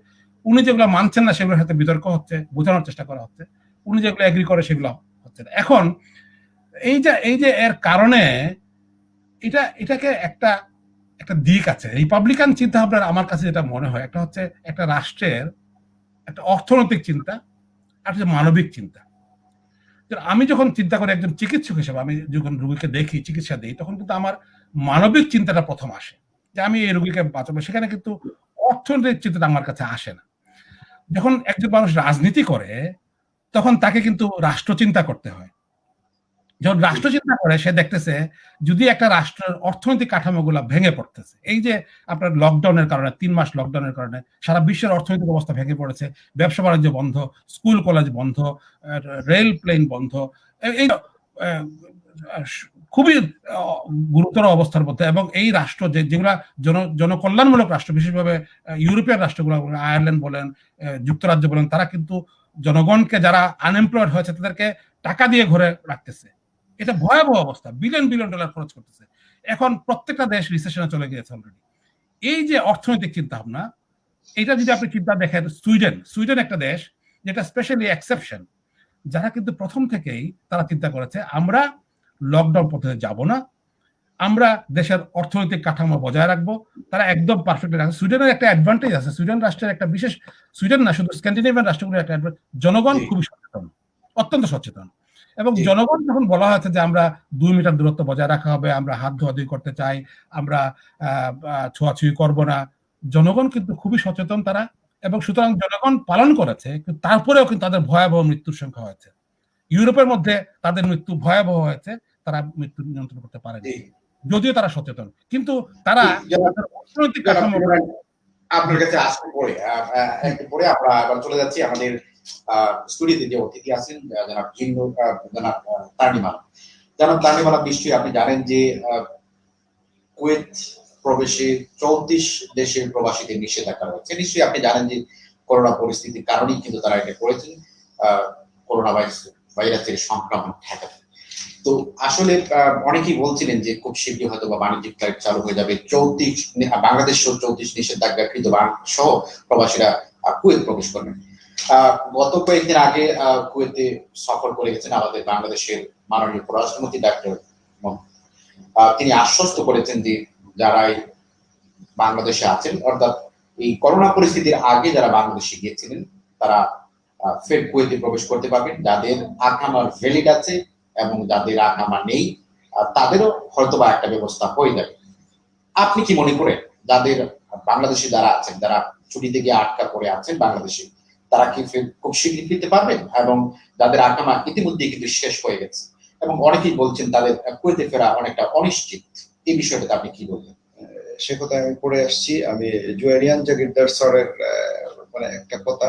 উনি যেগুলো মানছেন না সেগুলোর সাথে বিতর্ক হচ্ছে, বোঝানোর চেষ্টা করা হচ্ছে, উনি যেগুলো এগ্রি করে সেগুলো হচ্ছে না। এখন এই যে এর কারণে এটাকে একটা দিক আছে রিপাবলিকান চিন্তা ভাবনার। আমার কাছে যেটা মনে হয়, একটা হচ্ছে একটা রাষ্ট্রের একটা অর্থনৈতিক চিন্তা, আর হচ্ছে মানবিক চিন্তা। আমি যখন চিন্তা করি একজন চিকিৎসক হিসেবে, আমি যখন রোগীকে দেখি, চিকিৎসা দিই, তখন কিন্তু আমার মানবিক চিন্তাটা প্রথম আসে, যে আমি এই রোগীকে বাঁচাবো। সেখানে কিন্তু অর্থনৈতিক চিন্তাটা আমার কাছে আসে না। যখন একজন মানুষ রাজনীতি করে, তখন তাকে কিন্তু রাষ্ট্র চিন্তা করতে হয়। যখন রাষ্ট্র চিন্তা করে, সে দেখতেছে যদি একটা রাষ্ট্রের অর্থনৈতিক কাঠামোগুলো ভেঙে পড়তেছে, এই যে আপনার লকডাউনের কারণে, 3 মাস লকডাউনের কারণে সারা বিশ্বের অর্থনৈতিক অবস্থা ভেঙে পড়েছে, ব্যবসা বাণিজ্য বন্ধ, স্কুল কলেজ বন্ধ, রেল প্লেন বন্ধ, এই খুবই গুরুতর অবস্থার মধ্যে। এবং এই রাষ্ট্র যেগুলা জনকল্যাণমূলক রাষ্ট্র, বিশেষভাবে ইউরোপিয়ান রাষ্ট্রগুলো, আয়ারল্যান্ড বলেন, যুক্তরাজ্য বলেন, তারা কিন্তু জনগণকে, যারা আনএমপ্লয়েড হয়েছে, তাদেরকে টাকা দিয়ে ঘরে রাখতেছে। এটা ভয়াবহ অবস্থা, বিলিয়ন বিলিয়ন ডলার খরচ করতেছে। এখন প্রত্যেকটা দেশ রিসেশনে চলে গিয়েছে অলরেডি। এই যে অর্থনৈতিক চিন্তা ভাবনা, এটা যদি আপনি চিন্তা দেখেন, সুইডেন একটা দেশ যেটা স্পেশালি এক্সেপশন, যারা কিন্তু প্রথম থেকেই তারা চিন্তা করেছে আমরা লকডাউন পদ্ধতিতে যাব না, আমরা দেশের অর্থনৈতিক কাঠামো বজায় রাখবো। তারা একদম পারফেক্টলি রাখবে। সুইডেনের একটা অ্যাডভান্টেজ আছে, সুইডেন রাষ্ট্রের একটা বিশেষ, সুইডেন না শুধু স্ক্যান্ডিনেভিয়ান রাষ্ট্রগুলোর একটা জনগণ জি খুবই সচেতন, অত্যন্ত সচেতন। এবং জি জনগণ যখন বলা হয়েছে যে আমরা 2 মিটার দূরত্ব বজায় রাখা হবে, আমরা হাত ধোয়াধুয়ি করতে চাই, আমরা ছোঁয়াছুঁয়ি করব না, জনগণ কিন্তু খুবই সচেতন তারা। এবং সুতরাং জনগণ পালন করেছে, কিন্তু তারপরেও কিন্তু তাদের ভয়াবহ মৃত্যুর সংখ্যা হয়েছে। ইউরোপের মধ্যে তাদের মৃত্যু ভয়াবহ হয়েছে, তারা মৃত্যু নিয়ন্ত্রণ করতে পারেনি, জি যদিও তারা সচেতন। কিন্তু তারা জনাব তাদের অর্থনৈতিক জনাব কাঠামো। ইমরান, আপনার কাছে আসতে পরে একটু পরে আমরা আবার চলে যাচ্ছি আমাদের স্টুডিওতে যে অতিথি আছেন জনাব জিন্নু, জনাব তানিমালা। জনাব তানিমালা, নিশ্চয়ই আপনি জানেন যে কুয়েত প্রবেশে 34 দেশের প্রবাসীদের নিষেধাজ্ঞা রয়েছে। নিশ্চয়ই আপনি জানেন যে করোনা পরিস্থিতির কারণেই কিন্তু তারা এটা করেছেন, করোনা ভাইরাসের সংক্রমণ ঠেকাতে। তো আসলে অনেকেই বলছিলেন যে খুব শীঘ্রই হয়তো বা বাণিজ্যিক ফ্লাইট চালু হয়ে যাবে, 34 বাংলাদেশ সহ 34 নিষেধাজ্ঞাকৃত সহ প্রবাসীরা কুয়েত প্রবেশ করবেন। গত কয়েকদিন আগে কুয়েতে সফর করে গেছেন আমাদের বাংলাদেশের মাননীয় পররাষ্ট্রমন্ত্রী ডাক্তার, তিনি আশ্বস্ত করেছেন যে যারাই বাংলাদেশে আছেন, অর্থাৎ এই করোনা পরিস্থিতির আগে যারা বাংলাদেশে গিয়েছিলেন তারা ফের কুয়েতে প্রবেশ করতে পারবেন। যাদের আকামার ভ্যালিড আছে এবং যাদের আকামা নেই তাদেরও হয়তোবা একটা ব্যবস্থা হয়ে যাবে। আপনি কি মনে করেন যাদের বাংলাদেশে যারা আছেন, যারা ছুটিতে গিয়ে আটকা পড়ে আছেন বাংলাদেশে, তারা কি খুব শীঘ্রই ফিরতে পারবেন? এবং যাদের আকামা ইতিমধ্যে কিন্তু শেষ হয়ে গেছে এবং অনেকেই বলছেন তাদের কুয়েতে ফেরা অনেকটা অনিশ্চিত, এই বিষয়টাতে আপনি কি বলবেন? সে কথা আমি পড়ে আসছি। আমি জুয়েরিয়ান জাগিরদার স্যারের মানে একটা কথা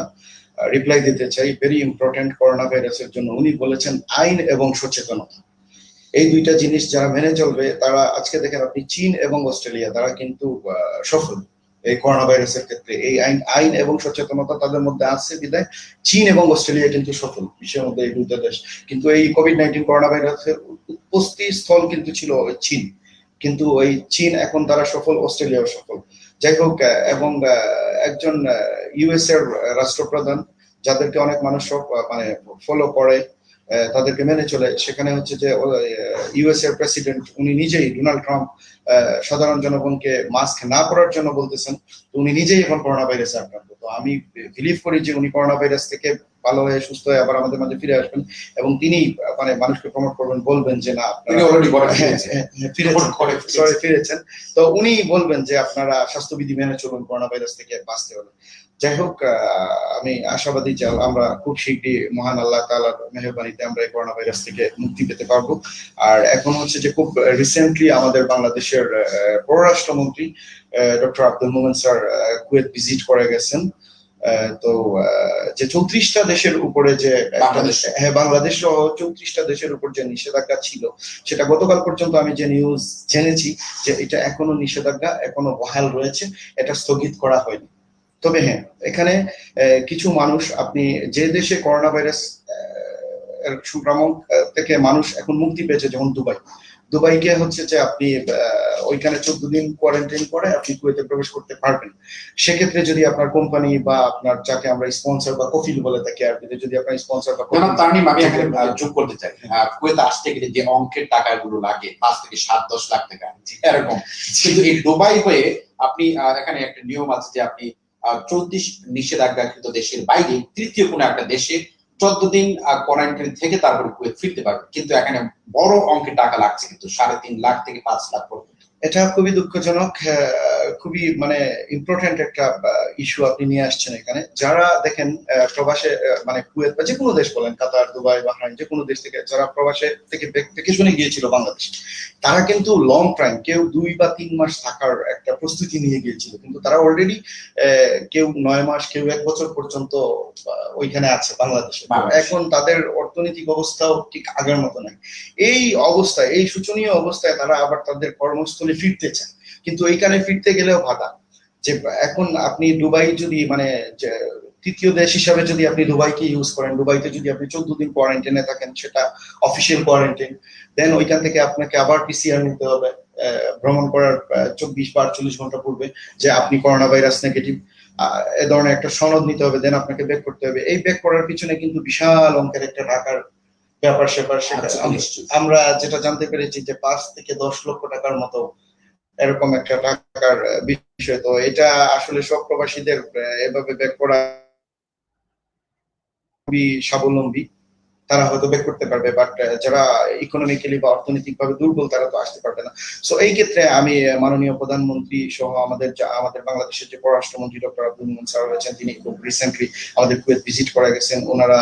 রিপ্লাই দিতে চাই, ভেরি ইম্পর্টেন্ট করোনা ভাইরাসের জন্য। উনি বলেছেন আইন এবং সচেতনতা, এই দুইটা জিনিস যারা মেনে চলবে তারা, আজকে দেখেন আপনি চীন এবং অস্ট্রেলিয়া, তারা কিন্তু সফল এই করোনা ভাইরাসের ক্ষেত্রে। এই আইন এবং সচেতনতা তাদের মধ্যে আছে বিধায় চীন এবং অস্ট্রেলিয়া কিন্তু সফল বিশ্বের মধ্যে, এই দুইটা দেশ। কিন্তু এই কোভিড-19 করোনা ভাইরাসের উৎপত্তি স্থল কিন্তু ছিল চীন, কিন্তু ওই চীন এখন তারা সফল, অস্ট্রেলিয়াও সফল। যাই হোক, এবং একজন ইউএস এর রাষ্ট্রপ্রধান, যাদেরকে অনেক মানুষ মানে ফলো করে, তাদেরকে মেনে চলে, সেখানে হচ্ছে যে ইউএস এর প্রেসিডেন্ট উনি নিজেই, ডোনাল্ড ট্রাম্প, সাধারণ জনগণকে মাস্ক না পরার জন্য বলতেছেন। তো উনি নিজেই এখন করোনা ভাইরাসে আক্রান্ত। তো আমি বিলিভ করি যে উনি করোনা ভাইরাস থেকে ভালো হয়ে সুস্থ হয়ে আবার আমাদের মাঝে ফিরে আসবেন এবং তিনি মানে মানুষকে প্রমোট করবেন, বলবেন যে না ফিরেছেন। তো উনি বলবেন যে আপনারা স্বাস্থ্যবিধি মেনে চলুন করোনা ভাইরাস থেকে বাঁচতে হলে। যাই হোক, আমি আশাবাদী যে আমরা খুব শীঘ্রই মহান আল্লাহ তাআলার মেহেরবানিতে আমরা এই করোনা ভাইরাস থেকে মুক্তি পেতে পারবো। আর এখন হচ্ছে যে খুব রিসেন্টলি আমাদের বাংলাদেশের পররাষ্ট্রমন্ত্রী doctor Abdul Momen sir Kuwait visit করে গেছেন। তো যে 34টা দেশের উপরে যে বাংলাদেশ সহ 34টা দেশের উপর যে নিষেধাজ্ঞা ছিল, সেটা গতকাল পর্যন্ত আমি যে নিউজ জেনেছি যে এটা এখনো নিষেধাজ্ঞা এখনো বহাল রয়েছে, এটা স্থগিত করা হয়নি। তবে হ্যাঁ, এখানে কিছু মানুষ, আপনি যে দেশে করোনা ভাইরাস সংক্রমণ থেকে মানুষ এখন মুক্তি পেয়েছে, যেমন দুবাইকে হচ্ছে যে আপনি ওইখানে 14 দিন কোয়ারেন্টাইন করে আপনি কুয়েতে প্রবেশ করতে পারবেন। সেক্ষেত্রে যদি আপনার কোম্পানি বা আপনার যাকে আমরা স্পন্সর বা কফিল বলে থাকি, আর যদি আপনার স্পন্সর বা তামিম, আমি এখানে যোগ করতে চাই, কুয়েতে আসতে গেলে যে অঙ্কের টাকাগুলো লাগে 5 থেকে 7-10 লাখ টাকা এরকম, কিন্তু এই দুবাই হয়ে আপনি এখানে একটা নিয়ম আছে যে আপনি 34 নিষেধাজ্ঞাকৃত দেশের বাইরে তৃতীয় কোনো একটা দেশে 14 দিন কোয়ারেন্টাইন থেকে তারপরে কুয়েত ফিরতে পারবে, কিন্তু এখানে বড় অঙ্কের টাকা লাগছে, কিন্তু 3.5 লাখ থেকে 5 লাখ পর্যন্ত। এটা খুবই দুঃখজনক, খুবই মানে ইম্পর্টেন্ট একটা ইস্যু আপনি নিয়ে আসছেন এখানে। যারা দেখেন প্রবাসে মানে কুয়েত বা যে কোনো দেশ বলেন, কাতার, দুবাই, বাহরাইন, যে কোনো দেশ থেকে যারা প্রবাসে থেকে শুনে গিয়েছিল বাংলাদেশ, তারা কিন্তু লং টাইম, কেউ 2 বা 3 মাস থাকার একটা প্রস্তুতি নিয়ে গিয়েছিল, কিন্তু তারা অলরেডি কেউ 9 মাস, কেউ 1 বছর পর্যন্ত ওইখানে আছে বাংলাদেশে। এখন তাদের অর্থনৈতিক অবস্থাও ঠিক আগের মতো নাই। এই অবস্থায়, এই শোচনীয় অবস্থায় তারা আবার তাদের কর্মস্থলে ফিরতে চায়, কিন্তু এইখানে ফিরতে গেলেও বাধা। যে এখন আপনি দুবাই যদি মানে তৃতীয় দেশ হিসাবে যদি আপনি দুবাইকে ইউজ করেন, দুবাইতে যদি আপনি 14 দিন কোয়ারেন্টাইনে থাকেন, সেটা অফিসিয়াল কোয়ারেন্টাইন, দেন ওইখান থেকে আপনাকে আবার পিসিআর নিতে হবে ভ্রমণ করার 24 বা 48 ঘন্টা পূর্বে, যে আপনি করোনা ভাইরাস নেগেটিভ, এ ধরনের একটা সনদ নিতে হবে, দেন আপনাকে ব্যাক করতে হবে। এই ব্যাক করার পিছনে কিন্তু বিশাল অঙ্কের একটা টাকার ব্যাপার স্যাপার সেটা আচ্ছা, নিশ্চয়ই। আমরা যেটা জানতে পেরেছি যে 5 থেকে 10 লক্ষ টাকার মতো এরকম একটা টাকার বিষয়। তো এটা আসলে সব প্রবাসীদের এভাবে ব্যাক করা খুবই স্বাবলম্বী, তারা হয়তো ব্যাক করতে পারবে, বাট যারা ইকোনমিক্যালি বা অর্থনৈতিক ভাবে দুর্বল তারা তো আসতে পারবে না। সো এই ক্ষেত্রে আমি মাননীয় প্রধানমন্ত্রী সহ আমাদের বাংলাদেশের যে পররাষ্ট্রমন্ত্রী ডক্টর আব্দুল মোমেন স্যার রয়েছেন, তিনি খুব রিসেন্টলি আমাদের কুয়েত ভিজিট করে গেছেন। ওনারা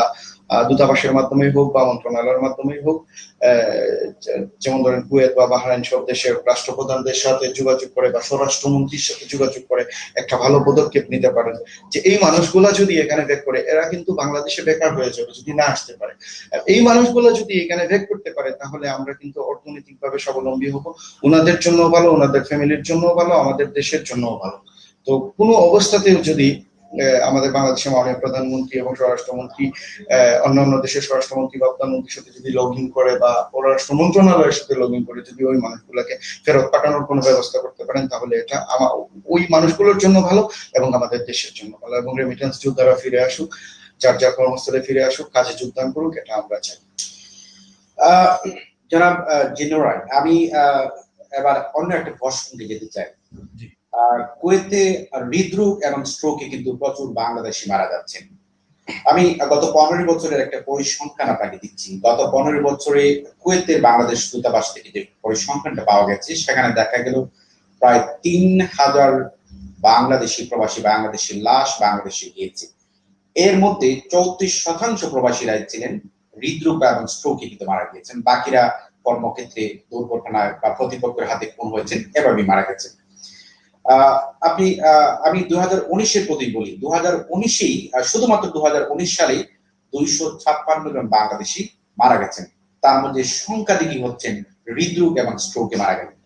দূতাবাসের মাধ্যমেই হোক বা মন্ত্রণালয়ের মাধ্যমেই হোক, যেমন ধরেন কুয়েত বা বাহরাইন সব দেশের রাষ্ট্রপ্রধানদের সাথে যোগাযোগ করে বা স্বরাষ্ট্রমন্ত্রীর সাথে যোগাযোগ করে একটা ভালো পদক্ষেপ নিতে পারেন যে এই মানুষগুলা যদি এখানে ব্যাক করে, এরা কিন্তু বাংলাদেশে বেকার হয়ে যাবে যদি না আসতে পারে। এই মানুষগুলো যদি এখানে ব্যাক করতে পারে তাহলে আমরা কিন্তু অর্থনৈতিকভাবে স্বাবলম্বী হব, ওনাদের জন্য ভালো, ওনাদের ফ্যামিলির জন্য ভালো, আমাদের দেশের জন্য ভালো। তো কোনো অবস্থাতেও যদি আমাদের বাংলাদেশের মাননীয় প্রধানমন্ত্রী এবং স্বরাষ্ট্রমন্ত্রী অন্যান্য দেশের স্বরাষ্ট্রমন্ত্রী বা প্রধানমন্ত্রীর সাথে যদি লগ ইন করে বা পররাষ্ট্র মন্ত্রণালয়ের সাথে লগ ইন করে যদি ওই মানুষগুলোকে ফেরত পাঠানোর কোনো ব্যবস্থা করতে পারেন তাহলে এটা ওই মানুষগুলোর জন্য ভালো এবং আমাদের দেশের জন্য ভালো। এবং রেমিটেন্স যোদ্ধারা ফিরে আসুক, যার যার কর্মস্থলে ফিরে আসুক, কাজে যোগদান করুক, এটা আমরা চাই। জনাব জিন্নুর, আমি এবার অন্য একটা প্রসঙ্গে যেতে চাই। কুয়েতে হৃদরোগ এবং স্ট্রোকে কিন্তু প্রচুর বাংলাদেশি মারা যাচ্ছেন। আমি গত 15 বছরের একটা পরিসংখ্যান আপনাকে দিচ্ছি। গত 15 বছরে কুয়েতের বাংলাদেশ দূতাবাস থেকে যে পরিসংখ্যানটা পাওয়া গেছে সেখানে দেখা গেল প্রায় 3000 বাংলাদেশি প্রবাসী বাংলাদেশের লাশ বাংলাদেশে গিয়েছে। এর মধ্যে 34% প্রবাসীরাই ছিলেন হৃদরোগ এবং স্ট্রোকে কিন্তু মারা গিয়েছেন, বাকিরা কর্মক্ষেত্রে দুর্ঘটনায় বা প্রতিপক্ষের হাতে খুন হয়েছেন, এভাবেই মারা গেছেন। আমি 2019-এর প্রতি বলি, 2019-এই শুধুমাত্র 2019 সালে 256 জন বাংলাদেশি মারা গেছেন, তার মধ্যে সংখ্যাধিকই হচ্ছেন হৃদরোগ এবং স্ট্রোকে মারা গেলেন।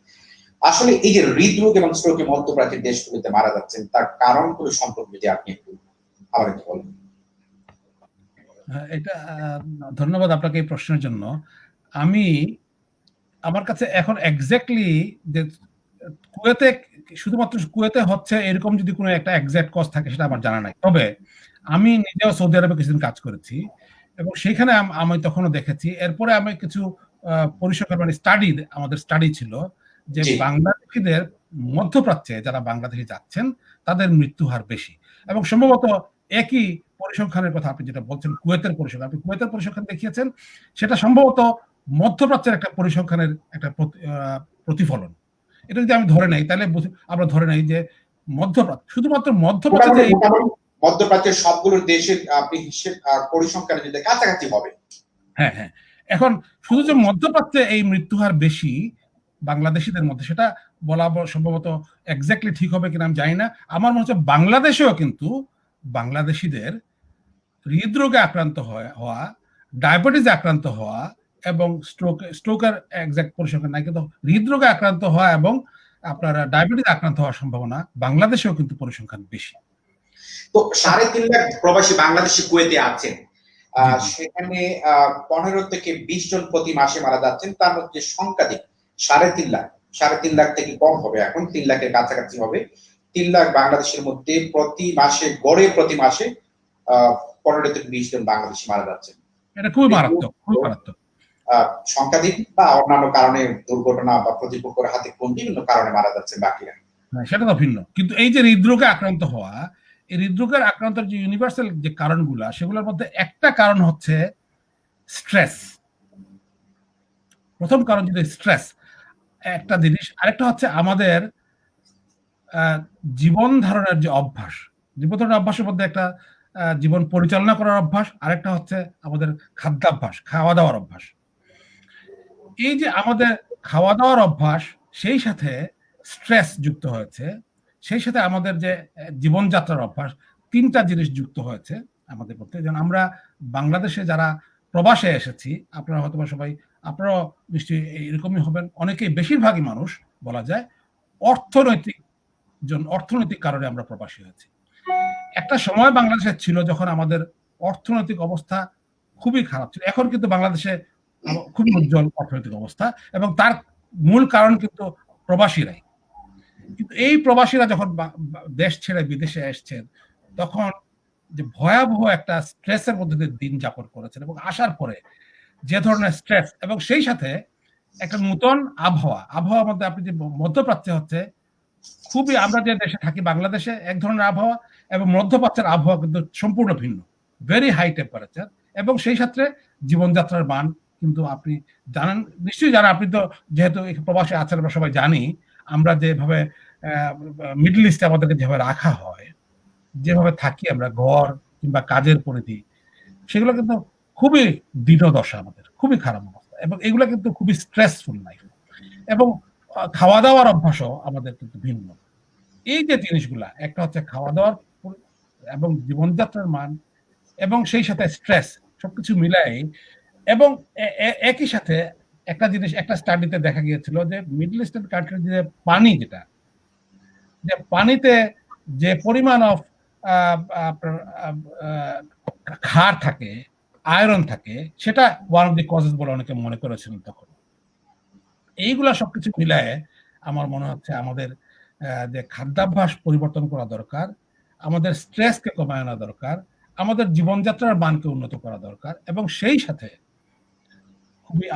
আসলে এই যে হৃদরোগ এবং স্ট্রোকে মধ্যপ্রাচ্যের দেশগুলোতে মারা যাচ্ছেন তার কারণগুলো সম্পর্কে যদি আপনি একটু আবার একটু বলেন। এটা ধন্যবাদ আপনাকে এই প্রশ্নের জন্য। আমার কাছে এখন এক্স্যাক্টলি যে কুয়েতে শুধুমাত্র কুয়েতে হচ্ছে এরকম যদি কোনো একটা এক্সাক্ট কজ থাকে সেটা আমার জানা নাই। তবে আমি নিজেও সৌদি আরবে কিছুদিন কাজ করেছি এবং সেখানে আমি তখনও দেখেছি। এরপরে আমি কিছু পরিসংখ্যান মানে আমাদের স্টাডি ছিল যে বাংলাদেশিদের মধ্যপ্রাচ্যে যারা বাংলাদেশে যাচ্ছেন তাদের মৃত্যু হার বেশি এবং সম্ভবত একই পরিসংখ্যানের কথা আপনি যেটা বলছেন কুয়েতের পরিসংখ্যান, আপনি কুয়েতের পরিসংখ্যান দেখিয়েছেন, সেটা সম্ভবত মধ্যপ্রাচ্যের একটা পরিসংখ্যানের একটা প্রতিফলন। এটা যদি আমি ধরে নেই তাহলে আমরা ধরে নেই যে শুধুমাত্র মধ্যপ্রাচ্যের সবগুলো দেশের আপনি হিসেব পরিসংখ্যান যদি কাছাকাছি হবে। হ্যাঁ হ্যাঁ, এখন শুধু যে মধ্যপ্রাচ্যে এই মৃত্যু হার বেশি বাংলাদেশিদের মধ্যে সেটা বলা সম্ভবত এক্স্যাক্টলি ঠিক হবে কিনা আমি জানি না। আমার মনে হচ্ছে বাংলাদেশেও কিন্তু বাংলাদেশিদের হৃদরোগে আক্রান্ত হওয়া, ডায়াবেটিস আক্রান্ত হওয়া এবং স্ট্রোকের এক্সাক্ট পরিসংখ্যান নাই, কিন্তু হৃদরোগে আক্রান্ত হওয়া এবং আপনার ডায়াবেটিস আক্রান্ত হওয়ার সম্ভাবনা বাংলাদেশেও কিন্তু পরিসংখ্যান বেশি। তো 3.5 লাখ প্রবাসী বাংলাদেশি কুয়েতে আছেন, সেখানে 15 থেকে 20 জন প্রতি মাসে মারা যাচ্ছেন, তার মধ্যে সংখ্যাধিক 3.5 লাখ থেকে কম হবে, এখন 3 লাখের কাছাকাছি হবে। 3 লাখ বাংলাদেশের মধ্যে প্রতি মাসে 15 থেকে 20 জন বাংলাদেশি মারা যাচ্ছেন। এটা খুবই মারাত্মক, খুবই মারাত্মক। সংখ্যাধিক বা অন্যান্য কারণে দুর্ঘটনা বা প্রতিপক্ষের হাতে কোন বিভিন্ন কারণে মারা যাচ্ছে বাকিরা, সেটা তো ভিন্ন। কিন্তু এই যে হৃদরোগে আক্রান্ত হওয়া, এই হৃদরোগের আক্রান্তের যে ইউনিভার্সাল যে কারণগুলা, সেগুলোর মধ্যে একটা কারণ হচ্ছে স্ট্রেস। প্রথম কারণ যদি স্ট্রেস একটা জিনিস, আরেকটা হচ্ছে আমাদের জীবন ধারণের যে অভ্যাস, জীবন ধারণের অভ্যাসের মধ্যে একটা জীবন পরিচালনা করার অভ্যাস, আরেকটা হচ্ছে আমাদের খাদ্যাভ্যাস, খাওয়া দাওয়ার অভ্যাস। এই যে আমাদের খাওয়া দাওয়ার অভ্যাস, সেই সাথে স্ট্রেস যুক্ত হয়েছে, সেই সাথে আমাদের যে জীবনযাত্রার অভ্যাস, তিনটা জিনিস যুক্ত হয়েছে আমাদের মধ্যে। যেমন আমরা বাংলাদেশে যারা প্রবাসে এসেছি, আপনারা হয়তো সবাই, আপনারাও নিশ্চয়ই এরকমই হবেন, অনেকেই, বেশিরভাগই মানুষ বলা যায় অর্থনৈতিক কারণে আমরা প্রবাসী হয়েছি। একটা সময় বাংলাদেশে ছিল যখন আমাদের অর্থনৈতিক অবস্থা খুবই খারাপ ছিল, এখন কিন্তু বাংলাদেশে খুবই উজ্জ্বল অর্থনৈতিক অবস্থা এবং তার মূল কারণ কিন্তু প্রবাসীরাই। কিন্তু এই প্রবাসীরা যখন দেশ ছেড়ে বিদেশে এসছেন তখন যে ভয়াবহ একটা স্ট্রেসের মধ্যে দিয়ে দিন যাপন করেছেন এবং আসার পরে যে ধরনের স্ট্রেস এবং সেই সাথে একটা নতুন আবহাওয়ার মধ্যে আপনি যে মধ্যপ্রাচ্যে হচ্ছে খুবই, আমরা যে দেশে থাকি বাংলাদেশে এক ধরনের আবহাওয়া এবং মধ্যপ্রাচ্যের আবহাওয়া কিন্তু সম্পূর্ণ ভিন্ন, ভেরি হাই টেম্পারেচার, এবং সেই সাথে জীবনযাত্রার মান কিন্তু আপনি জানেন, নিশ্চয়ই জানেন, আপনি তো যেহেতু প্রবাসে আছেন আমরা সবাই জানি, আমরা যেভাবে মিডল ইস্টে আমাদেরকে যেভাবে রাখা হয়, যেভাবে থাকি আমরা, ঘর কিংবা কাজের পরিধি, সেগুলো কিন্তু খুবই দীনদশা, আমাদের খুবই খারাপ অবস্থা, এবং এগুলো কিন্তু খুবই স্ট্রেসফুল লাইফ। এবং খাওয়া দাওয়ার অভ্যাসও আমাদের কিন্তু ভিন্ন। এই যে জিনিসগুলা, একটা হচ্ছে খাওয়া দাওয়ার এবং জীবনযাত্রার মান এবং সেই সাথে স্ট্রেস, সবকিছু মিলাই, এবং একই সাথে একটা জিনিস, একটা স্টাডিতে দেখা গিয়েছিল যে মিডল ইস্টার্ন কান্ট্রির যে পানি, যেটা যে পানিতে যে পরিমাণ অফ ক্ষার থাকে, আয়রন থাকে, সেটা ওয়ান অফ দি কজেস বলে অনেকে মনে করেছিলেন তখন। এইগুলা সবকিছু মিলায়ে আমার মনে হচ্ছে আমাদের যে খাদ্যাভ্যাস পরিবর্তন করা দরকার, আমাদের স্ট্রেসকে কমায় আনা দরকার, আমাদের জীবনযাত্রার মানকে উন্নত করা দরকার, এবং সেই সাথে খুবই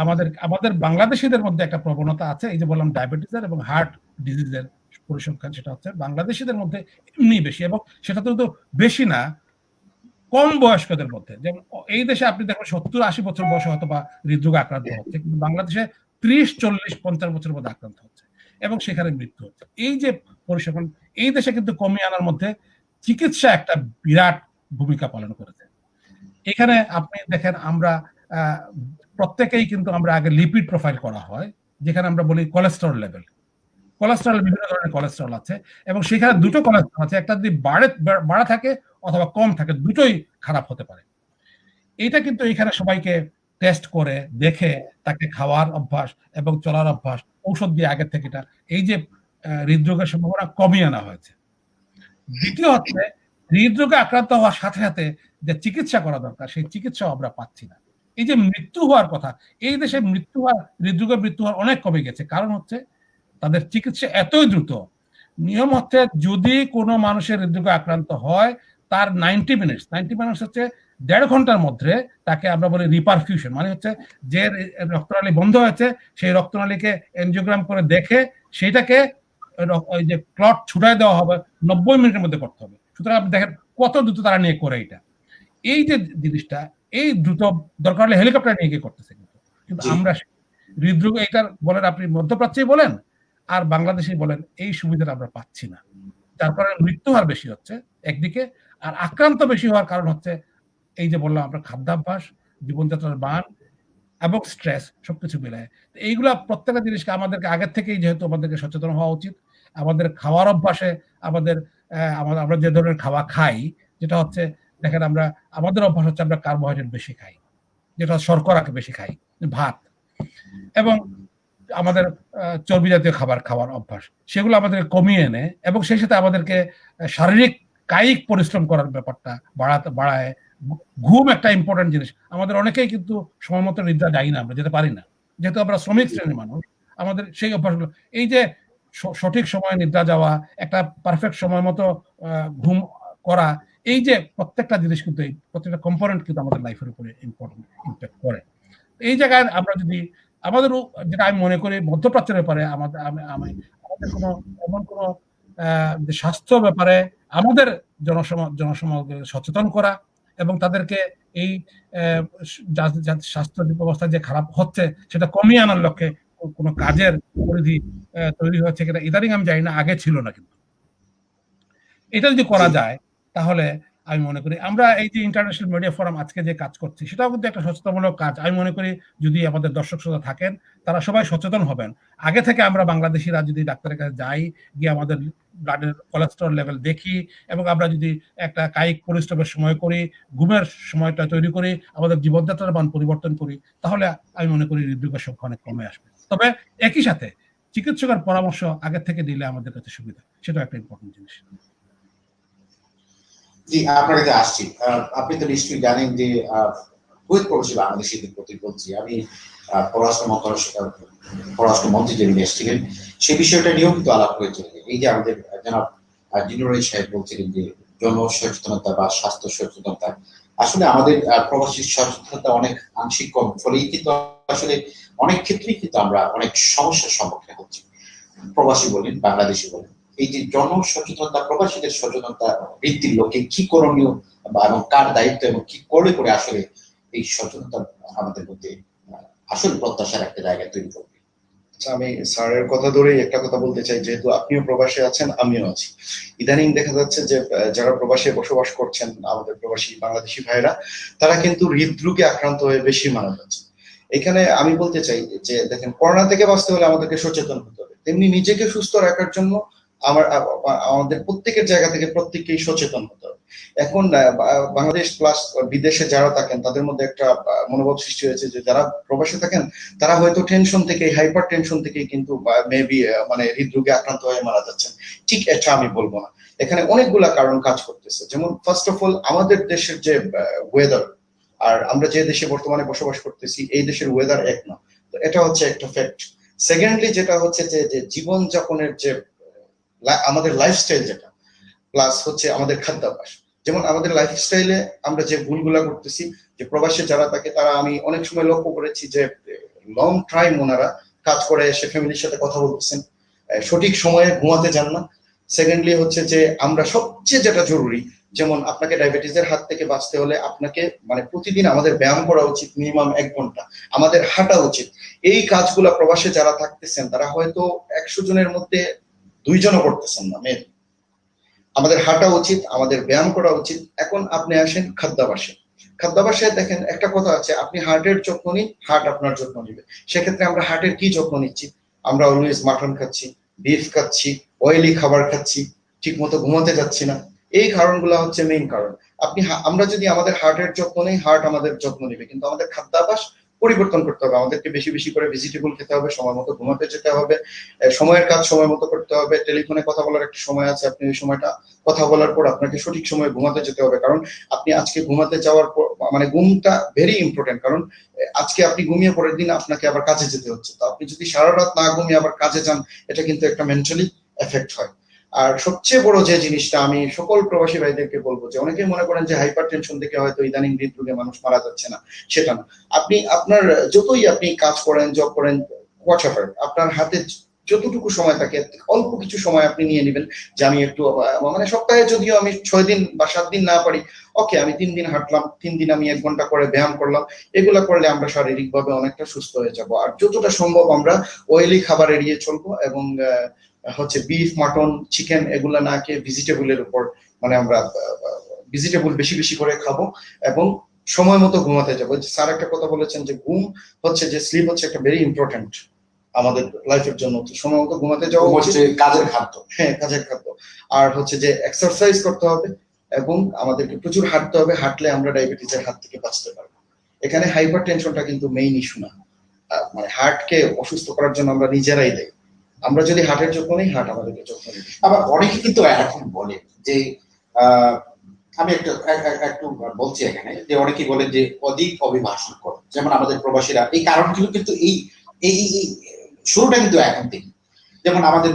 আমাদের বাংলাদেশিদের মধ্যে একটা প্রবণতা আছে, এই যে বললাম ডায়াবেটিসের এবং হার্ট ডিজিজের পরিসংখ্যান, সেটা হচ্ছে বাংলাদেশিদের মধ্যে এমনি বেশি, এবং সেটা তো বেশি না, কম বয়স্কদের মধ্যে। যেমন এই দেশে আপনি দেখবেন 70-80 বছর বয়সে হয়তো বা হৃদরোগে আক্রান্ত হচ্ছে, কিন্তু বাংলাদেশে 30-40-50 বছরের মধ্যে আক্রান্ত হচ্ছে এবং সেখানে মৃত্যু হচ্ছে। এই যে পরিসংখ্যান এই দেশে কিন্তু কমিয়ে আনার মধ্যে চিকিৎসা একটা বিরাট ভূমিকা পালন করেছে। এখানে আপনি দেখেন, আমরা প্রত্যেকেই কিন্তু আমরা আগে লিপিড প্রোফাইল করা হয়, যেখানে আমরা বলি কোলেস্টেরল লেভেল। কোলেস্টেরল, বিভিন্ন ধরনের কোলেস্টেরল আছে, এবং সেখানে দুটো কোলেস্টেরল আছে, একটা যদি বাড়া থাকে অথবা কম থাকে, দুটোই খারাপ হতে পারে। এইটা কিন্তু এখানে সবাইকে টেস্ট করে দেখে তাকে খাওয়ার অভ্যাস এবং চলার অভ্যাস, ঔষধ দিয়ে আগের থেকে এটা, এই যে হৃদরোগের সম্ভাবনা কমিয়ে আনা হয়েছে। দ্বিতীয় হচ্ছে, হৃদরোগে আক্রান্ত হওয়ার সাথে সাথে যে চিকিৎসা করা দরকার, সেই চিকিৎসা আমরা পাচ্ছি না। এই যে মৃত্যু হওয়ার কথা, এই দেশে হৃদরোগের মৃত্যু হওয়ার অনেক কমে গেছে, কারণ হচ্ছে তাদের চিকিৎসা এতই দ্রুত। নিয়ম হচ্ছে, যদি কোনো মানুষের হৃদরোগে আক্রান্ত হয়, তার 90 মিনিটস হচ্ছে 1.5 ঘন্টার মধ্যে তাকে আমরা বলি রিপারফিউশন, মানে হচ্ছে যে রক্তনালী বন্ধ হয়েছে সেই রক্তনালীকে এনজিওগ্রাম করে দেখে সেইটাকে ওই যে ক্লট ছুটাই দেওয়া হবে 90 মিনিটের মধ্যে করতে হবে। সুতরাং আপনি দেখেন কত দ্রুত তারা নিয়ে করে এটা। এই যে জিনিসটা, এই দ্রুত দরকার হলে হেলিকপ্টার নিয়ে গিয়ে করতেছে, কিন্তু আমরা হৃদরোগ এটার বলেন, আপনি মধ্যপ্রাচ্যেই বলেন আর বাংলাদেশেই বলেন, এই সুবিধাটা আমরা পাচ্ছি না। যার কারণে মৃত্যু হার বেশি হচ্ছে একদিকে, আর আক্রান্ত বেশি হওয়ার কারণ হচ্ছে এই যে বললাম আমরা খাদ্যাভ্যাস, জীবনযাত্রার মান এবং স্ট্রেস, সবকিছু মিলায়। এইগুলা প্রত্যেকটা জিনিসকে আমাদেরকে আগের থেকেই যেহেতু আমাদেরকে সচেতন হওয়া উচিত। আমাদের খাওয়ার অভ্যাসে আমরা যে ধরনের খাওয়া খাই, যেটা হচ্ছে, দেখেন আমাদের অভ্যাস হচ্ছে আমরা কার্বোহাইড্রেট বেশি খাই, যেটা শর্করাকে বেশি খাই, ভাত, এবং আমাদের চর্বি জাতীয় খাবার খাওয়ার অভ্যাস, সেগুলো আমাদের কমিয়ে এনে এবং সেই সাথে আমাদেরকে শারীরিক কায়িক পরিশ্রম করার ব্যাপারটা বাড়ায়। ঘুম একটা ইম্পর্টেন্ট জিনিস। আমাদের অনেকেই কিন্তু সময় মতো নিদ্রা যাই না, আমরা যেতে পারি না, যেহেতু আমরা শ্রমিক শ্রেণীর মানুষ। আমাদের সেই অভ্যাসগুলো, এই যে সঠিক সময়ে নিদ্রা যাওয়া, একটা পারফেক্ট সময় মতো ঘুম করা, এই যে প্রত্যেকটা জিনিস কিন্তু, এই প্রত্যেকটা কম্পোনেন্ট কিন্তু আমাদের লাইফের উপরে ইম্পর্টেন্ট ইম্প্যাক্ট করে। এই জায়গায় আমরা যদি আমাদের, যেটা আমি মনে করি মধ্যপ্রাচ্যের ব্যাপারে আমাদের কোনো এমন কোনো স্বাস্থ্য ব্যাপারে আমাদের জনসমাজকে সচেতন করা এবং তাদেরকে এই স্বাস্থ্য ব্যবস্থা যে খারাপ হচ্ছে সেটা কমিয়ে আনার লক্ষ্যে কোনো কাজের পরিধি তৈরি হচ্ছে কিনা ইদানিং আমি জানি না, আগে ছিল না, কিন্তু এটা যদি করা যায় তাহলে আমি মনে করি আমরা এই যে ইন্টারন্যাশনাল মিডিয়া ফোরাম আজকে যে কাজ করছি, সেটাও কিন্তু একটা সচেতনমূলক কাজ। আমি মনে করি যদি আমাদের দর্শক শ্রোতা থাকেন, তারা সবাই সচেতন হবেন। আগে থেকে আমরা বাংলাদেশিরা যদি ডাক্তারের কাছে যাই, গিয়ে আমাদের ব্লাডের কোলেস্টেরল লেভেল দেখি, এবং আমরা যদি একটা কায়িক পরিশ্রমের সময় করি, ঘুমের সময়টা তৈরি করি, আমাদের জীবনযাত্রার মান পরিবর্তন করি, তাহলে আমি মনে করি হৃদরোগের সংখ্যা অনেক কমে আসবে। তবে একই সাথে চিকিৎসকের পরামর্শ আগে থেকে দিলে আমাদের কাছে সুবিধা, সেটাও একটা ইম্পর্টেন্ট জিনিস। জি, আপনার কাছে আসছি। আপনি তো নিশ্চয়ই জানেন যে কুয়েত প্রবাসী বাংলাদেশিদের প্রতি বলছি, আমি পররাষ্ট্রমন্ত্রী যে বিদেশ ছিলেন, সেই বিষয়টা নিয়েও কিন্তু আলাপ হয়েছিল। এই যে আমাদের জনাব জিনুর রহিদ সাহেব বলছিলেন যে জনসচেতনতা বা স্বাস্থ্য সচেতনতা আসলে আমাদের প্রবাসী সচেতনতা অনেক আংশিক কম, ফলেই কিন্তু আসলে অনেক ক্ষেত্রেই কিন্তু আমরা অনেক সমস্যার সম্মুখীন হচ্ছি। প্রবাসী বলেন, বাংলাদেশি বলেন, এই যে জনসচেতনতা, প্রবাসীদের সচেতনতা বৃদ্ধির লক্ষ্যে কি করণীয় বা এবং কার দায়িত্ব এবং কি করে করে আসলে এই সচেতনতা আমাদের মধ্যে আসলে প্রত্যাশার একটা জায়গা তৈরি করবে। আচ্ছা, আমি স্যারের কথা ধরেই একটা কথা বলতে চাই, যেহেতু আপনিও প্রবাসে আছেন, আমিও আছি। ইদানিং দেখা যাচ্ছে যে যারা প্রবাসে বসবাস করছেন, আমাদের প্রবাসী বাংলাদেশি ভাইরা, তারা কিন্তু হৃদরোগে আক্রান্ত হয়ে বেশি মারা যাচ্ছে। এখানে আমি বলতে চাই যে দেখেন, করোনা থেকে বাঁচতে হলে আমাদেরকে সচেতন হতে হবে, তেমনি নিজেকে সুস্থ রাখার জন্য আমাদের প্রত্যেকের জায়গা থেকে প্রত্যেককেই সচেতন হতে হবে। এখন বাংলাদেশ প্লাস বিদেশে যারা থাকেন তাদের মধ্যে একটা মনোভাব সৃষ্টি হয়েছে যে যারা প্রবাসে থাকেন তারা হয়তো টেনশন থেকে, হাইপার টেনশন থেকে কিন্তু মেবি মানে হৃদরোগে আক্রান্ত হয়ে মারা যাচ্ছেন। ঠিক এটা আমি বলবো না, এখানে অনেকগুলা কারণ কাজ করতেছে। যেমন ফার্স্ট অফ অল আমাদের দেশের যে ওয়েদার, আর আমরা যে দেশে বর্তমানে বসবাস করতেছি এই দেশের ওয়েদার এক না, তো এটা হচ্ছে একটা ফ্যাক্ট। সেকেন্ডলি যেটা হচ্ছে যে জীবন যাপনের যে আমাদের লাইফস্টাইল যেটা, প্লাস হচ্ছে আমাদের খাদ্যাভ্যাস। যেমন আমাদের লাইফস্টাইলে আমরা যে ভুলগুলা করতেছি, যে প্রবাসে যারা থাকে তারা আমি অনেক সময় লক্ষ্য করেছি যে লং টাইম ওনারা কাজ করে এসে ফ্যামিলির সাথে কথা বলতেছেন, সঠিক সময়ে ঘুমাতে যান না। সেকেন্ডলি হচ্ছে যে আমরা সবচেয়ে যেটা জরুরি, যেমন আপনাকে ডায়াবেটিসের হাত থেকে বাঁচতে হলে আপনাকে মানে প্রতিদিন আমাদের ব্যায়াম করা উচিত, মিনিমাম 1 ঘন্টা আমাদের হাঁটা উচিত। এই কাজগুলা প্রবাসে যারা থাকতেছেন তারা হয়তো 100 জনের মধ্যে 2 জনও করতেছেন না। মেন আমাদের হাঁটা উচিত, আমাদের ব্যায়াম করা উচিত। এখন আপনি আসেন খাদ্যাভ্যাসে। খাদ্যাভ্যাসে দেখেন একটা কথা আছে, আপনি হার্টের যত্ন নিন, হার্ট আপনার যত্ন নিবে। সেক্ষেত্রে আমরা হার্টের কি যত্ন নিচ্ছি? আমরা অলওয়েজ মাটন খাচ্ছি, বিফ খাচ্ছি, অয়েলি খাবার খাচ্ছি, ঠিক মতো ঘুমাতে যাচ্ছি না। এই কারণগুলো হচ্ছে মেইন কারণ। আমরা যদি আমাদের হার্টের যত্ন নেই, হার্ট আমাদের যত্ন নেবে। কিন্তু আমাদের খাদ্যাভ্যাস পরিবর্তন করতে হবে, আমাদেরকে বেশি বেশি করে ভেজিটেবল খেতে হবে, সময় মতো ঘুমাতে যেতে হবে, সময়ের কাজ সময় মতো করতে হবে। টেলিফোনে কথা বলার একটা সময় আছে, আপনি ওই সময়টা কথা বলার পর আপনাকে সঠিক সময়ে ঘুমাতে যেতে হবে। কারণ আপনি আজকে ঘুমাতে যাওয়ার পর মানে ঘুমটা ভেরি ইম্পর্টেন্ট, কারণ আজকে আপনি ঘুমিয়ে পরের দিন আপনাকে আবার কাজে যেতে হচ্ছে। তো আপনি যদি সারা রাত না ঘুমিয়ে আবার কাজে যান, এটা কিন্তু একটা মেন্টালি এফেক্ট হয়। আর সবচেয়ে বড় যে জিনিসটা আমি সকল প্রবাসী ভাইদেরকে বলবো, যে অনেকেই মনে করেন যে হাইপার টেনশন থেকে হয়তো ইদানিং হৃদরোগে মানুষ মারা যাচ্ছে না, সেটা না। আপনি আপনার যতই আপনি কাজ করেন, জব করেন, হোয়াটএভার, আপনার হাতে যতটুকু সময় থাকে অল্প কিছু সময় আপনি নিয়ে নেবেন যে আমি একটু মানে সপ্তাহে যদিও আমি 6 দিন বা 7 দিন না পারি, ওকে আমি 3 দিন হাঁটলাম, 3 দিন আমি 1 ঘন্টা করে ব্যায়াম করলাম। এগুলা করলে আমরা শারীরিকভাবে অনেকটা সুস্থ হয়ে যাব। আর যতটা সম্ভব আমরা অয়েলি খাবার এড়িয়ে চলবো, এবং হচ্ছে বিফ, মাটন, চিকেন এগুলা না খেয়ে ভেজিটেবলের উপর মানে আমরা ভেজিটেবল বেশি বেশি করে খাবো, এবং সময় মতো ঘুমাতে যাবো। স্যার একটা কথা বলেছেন যে ঘুম হচ্ছে, যে স্লিপ হচ্ছে একটা ভেরি ইম্পর্টেন্ট আমাদের লাইফের জন্য। সময় মতো ঘুমাতে যাওয়া হচ্ছে কাজের খাদ্য। হ্যাঁ, কাজের খাদ্য। আর হচ্ছে যে এক্সারসাইজ করতে হবে, এবং আমাদেরকে প্রচুর হাঁটতে হবে। হাঁটলে আমরা ডায়াবেটিসের হাত থেকে বাঁচতে পারবো। এখানে হাইপার টেনশনটা কিন্তু মেইন ইস্যু না, মানে হার্টকে অসুস্থ করার জন্য আমরা নিজেরাই দেই। আমরা যদি হার্টের যত্ন নেই, হার্ট আমাদেরকে যত্ন নেবে। আবার অনেকে কিন্তু এখন বলে যে আমি একটু বলছি এখানে, যে অনেকেই বলে যে অধিক অভিভাষণ করে, যেমন আমাদের প্রবাসীরা। এই কারণগুলো কিন্তু এই এই এই শুরুটা কিন্তু এখন থেকে। যেমন আমাদের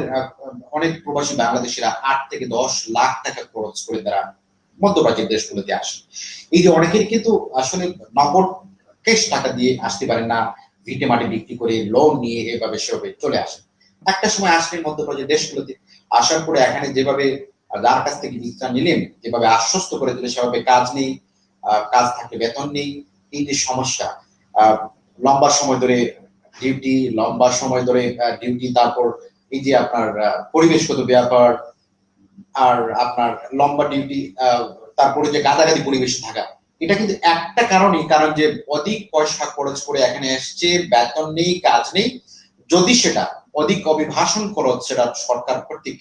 অনেক প্রবাসী বাংলাদেশিরা 8 থেকে 10 লাখ টাকা খরচ করে তারা মধ্যপ্রাচ্যের দেশগুলোতে আসে। এই যে অনেকের কিন্তু আসলে নগদ ক্যাশ টাকা দিয়ে আসতে পারেন না, ভিটে মাটি বিক্রি করে লোন নিয়ে এভাবে সেভাবে চলে আসে। একটা সময় আসলেন মধ্যপ্রাচ্যের দেশগুলোতে, আসার পরে এখানে যেভাবে যার কাছ থেকে ভিসা নিলেন, যেভাবে আশ্বস্ত করে দিলে সেভাবে কাজ নেই, কাজ থাকলে বেতন নেই, এই যে সমস্যা, লম্বা সময় ধরে ডিউটি, লম্বা সময় ধরে ডিউটি, তারপর এই যে আপনার পরিবেশগত ব্যাপার, আর আপনার লম্বা ডিউটি, তারপরে যে গাদাগাদি পরিবেশে থাকা, এটা কিন্তু একটা কারণই, কারণ যে অধিক পয়সা খরচ করে এখানে এসছে, বেতন নেই, কাজ নেই। যদি সেটা অধিক অভিবাসন খরচ সেটা সরকার কর্তৃক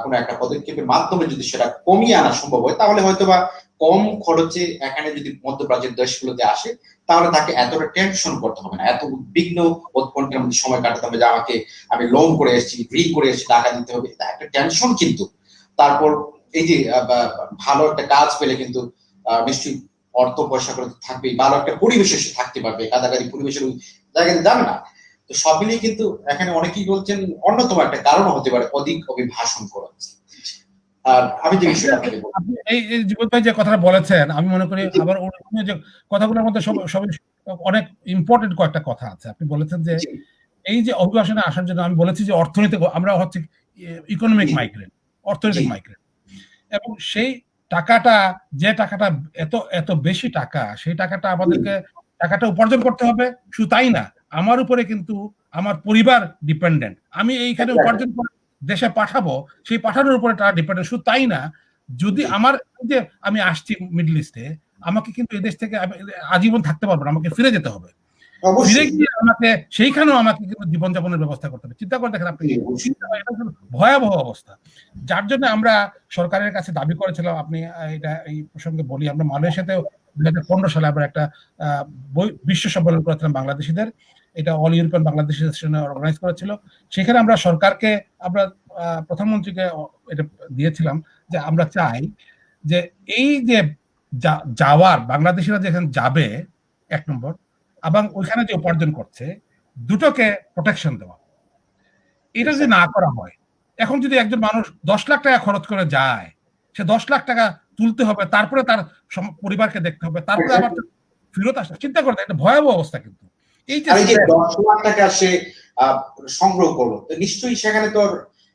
কোনো একটা পদক্ষেপের মাধ্যমে যদি সেটা কমিয়ে আনা সম্ভব হয়, তাহলে হয়তোবা কম খরচে এখানে যদি মধ্যপ্রাচ্যের দেশগুলোতে আসে, তাহলে তাকে এতটা টেনশন করতে হবে না, এত উদ্বিগ্ন উৎকণ্ঠার মধ্যে সময় কাটাতে হবে যে আমি লোন করে এসেছি, ঋণ করে এসেছি, টাকা দিতে হবে, একটা টেনশন। কিন্তু তারপর এই যে ভালো একটা কাজ পেলে কিন্তু নিশ্চয়ই অর্থ পয়সা করে থাকবেই, ভালো একটা পরিবেশে সে থাকতে পারবে, কাদাকাদি পরিবেশের জায়গায় যাবে না। তো সব মিলিয়ে কিন্তু এখানে অনেকেই বলছেন অন্যতম একটা কারণ হতে পারে অধিক অভিবাসন খরচ। আর আমি যে বিষয়টা আপনাকে বলবো, আপনি এই জীবন ভাই যে কথাটা বলেছেন, আমি মনে করি আবার ওই যে কথাগুলোর মধ্যে সব অনেক ইম্পর্টেন্ট কয়েকটা কথা আছে। আপনি বলেছেন যে জি এই যে অভিবাসনে আসার জন্য আমি বলেছি যে অর্থনৈতিক, আমরা হচ্ছে ইকোনমিক জি মাইগ্রেন্ট, জি অর্থনৈতিক মাইগ্রেন্ট, এবং সেই টাকাটা, যে টাকাটা এত এত বেশি টাকা, সেই টাকাটা আমাদেরকে টাকাটা উপার্জন করতে হবে। শুধু তাই না, আমার উপরে কিন্তু আমার পরিবার ডিপেন্ডেন্ট। আমি এইখানে exactly, উপার্জন করে দেশে পাঠাবো, সেই পাঠানোর উপরে তারা ডিপেন্ডেন্ট। শুধু তাই না, যদি জি আমার যে আমি আসছি মিডল ইস্টে, আমাকে কিন্তু এদেশ থেকে আজীবন থাকতে পারবো না, আমাকে ফিরে যেতে হবে। ফিরে অবশ্যই, গিয়ে আমাকে সেইখানেও আমাকে কিন্তু জীবনযাপনের ব্যবস্থা করতে হবে। চিন্তা করে দেখেন আপনি, জি অবশ্যই, এটা হলো ভয়াবহ অবস্থা। যার জন্য আমরা সরকারের কাছে দাবি করেছিলাম, আপনি এটা এই প্রসঙ্গে বলি, আমরা মালয়েশিয়াতে 2015 সালে আমরা একটা বিশ্ব সম্মেলন করেছিলাম বাংলাদেশিদের। এটা অল ইউরোপিয়ান বাংলাদেশি অর্গানাইজ করেছিল। সেখানে আমরা সরকারকে, আমরা প্রধানমন্ত্রীকে এটা দিয়েছিলাম যে আমরা চাই যে এই যে যাওয়ার বাংলাদেশিরা যেখানে যাবে, এক নম্বর, এবং ওইখানে যে উপার্জন করছে, দুটোকে প্রোটেকশন দেওয়া। এটা যদি না করা হয়, এখন যদি একজন মানুষ 10 লাখ টাকা খরচ করে যায়, সে 10 লাখ টাকা তুলতে হবে, তারপরে তার পরিবারকে দেখতে হবে, তারপরে আবার ফেরত আসা। চিন্তা করে, একটা ভয়াবহ অবস্থা কিন্তু এই যে আর এই যে 10 লাখ টাকা সে আহ, সংগ্রহ করলো, তো নিশ্চয়ই সেখানে তো আর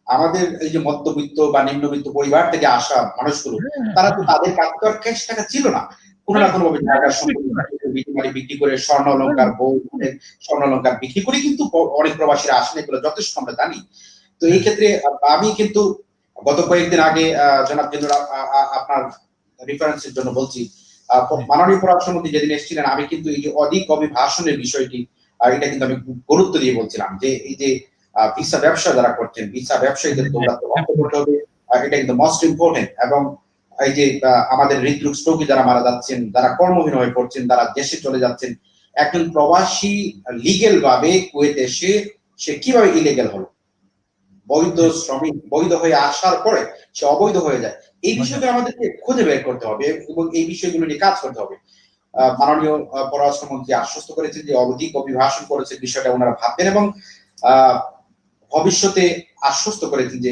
আমাদের এই যে মধ্যবিত্ত বা নিম্নবিত্ত পরিবার থেকে আসা মানুষগুলো, তারা তো তাদের কাছে তো আর ক্যাশ টাকা ছিল না, কোনো না কোনো ভাবে জায়গার সম্পত্তি বিক্রি করে, স্বর্ণ অলংকার, বউ স্বর্ণ অলংকার বিক্রি করে কিন্তু অনেক প্রবাসীরা আসেন, এগুলো যথেষ্ট আমরা জানি। তো এই ক্ষেত্রে আমি কিন্তু গত কয়েকদিন আগে জনাব জিন্দুর আপনার রেফারেন্সের জন্য বলছি, মাননীয় পররাষ্ট্রমন্ত্রী যেদিন এসেছিলেন, আমি কিন্তু এই যে অধিক অভিবাসনের বিষয়টি, এটা কিন্তু আমি গুরুত্ব দিয়ে বলছিলাম যে এই যে ভিসা ব্যবসা যারা করছেন, ভিসা ব্যবসায়ীদের দৌড়াতে বন্ধ করতে হবে, এটা কিন্তু মোস্ট ইম্পর্টেন্ট। এবং এই যে আমাদের হৃদরোগ স্ট্রোকে যারা মারা যাচ্ছেন, যারা কর্মহীন হয়ে পড়ছেন, যারা দেশে চলে যাচ্ছেন, একজন প্রবাসী লিগেল ভাবে কুয়েতে এসে সে কিভাবে ইলিগেল হলো, বৈধ শ্রমিক বৈধ হয়ে আসার পরে সে অবৈধ হয়ে যায়, এই বিষয়টা আমাদেরকে খুঁজে বের করতে হবে এবং এই বিষয়গুলো নিয়ে কাজ করতে হবে। মাননীয় পররাষ্ট্রমন্ত্রী আশ্বস্ত করেছেন যে অধিক অভিবাসন করেছে বিষয়টা ওনারা ভাববেন, এবং ভবিষ্যতে আশ্বস্ত করেছেন যে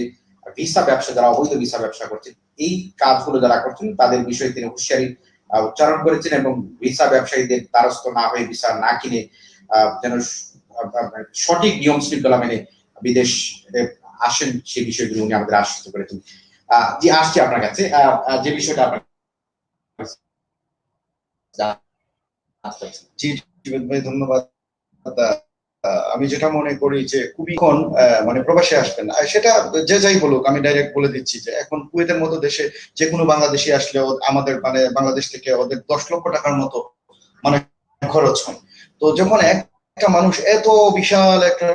ভিসা ব্যবসা, যারা অবৈধ ভিসা ব্যবসা করছেন, এই কাজগুলো যারা করছেন তাদের বিষয়ে তিনি হুঁশিয়ারি উচ্চারণ করেছেন, এবং ভিসা ব্যবসায়ীদের দ্বারস্থ না হয়ে, ভিসা না কিনে যেন সঠিক নিয়ম শৃঙ্খলা মেনে বিদেশ আসেন, সেই বিষয়গুলো উনি আমাদের আশ্বস্ত করেছেন। জি, আসছি আপনার কাছে যে বিষয়টা আপনার জি ভাই, ধন্যবাদ। আমি যেটা মনে করি যে খুবই মানে প্রবাসে আসবেন, সেটা যে যাই বলুক, আমি ডাইরেক্ট বলে দিচ্ছি যে এখন কুয়েতের মতো দেশে যে কোনো বাংলাদেশি আসলে আমাদের মানে বাংলাদেশ থেকে ওদের 10 লক্ষ টাকার মতো মানে খরচ হয়। তো যখন একটা মানুষ এত বিশাল একটা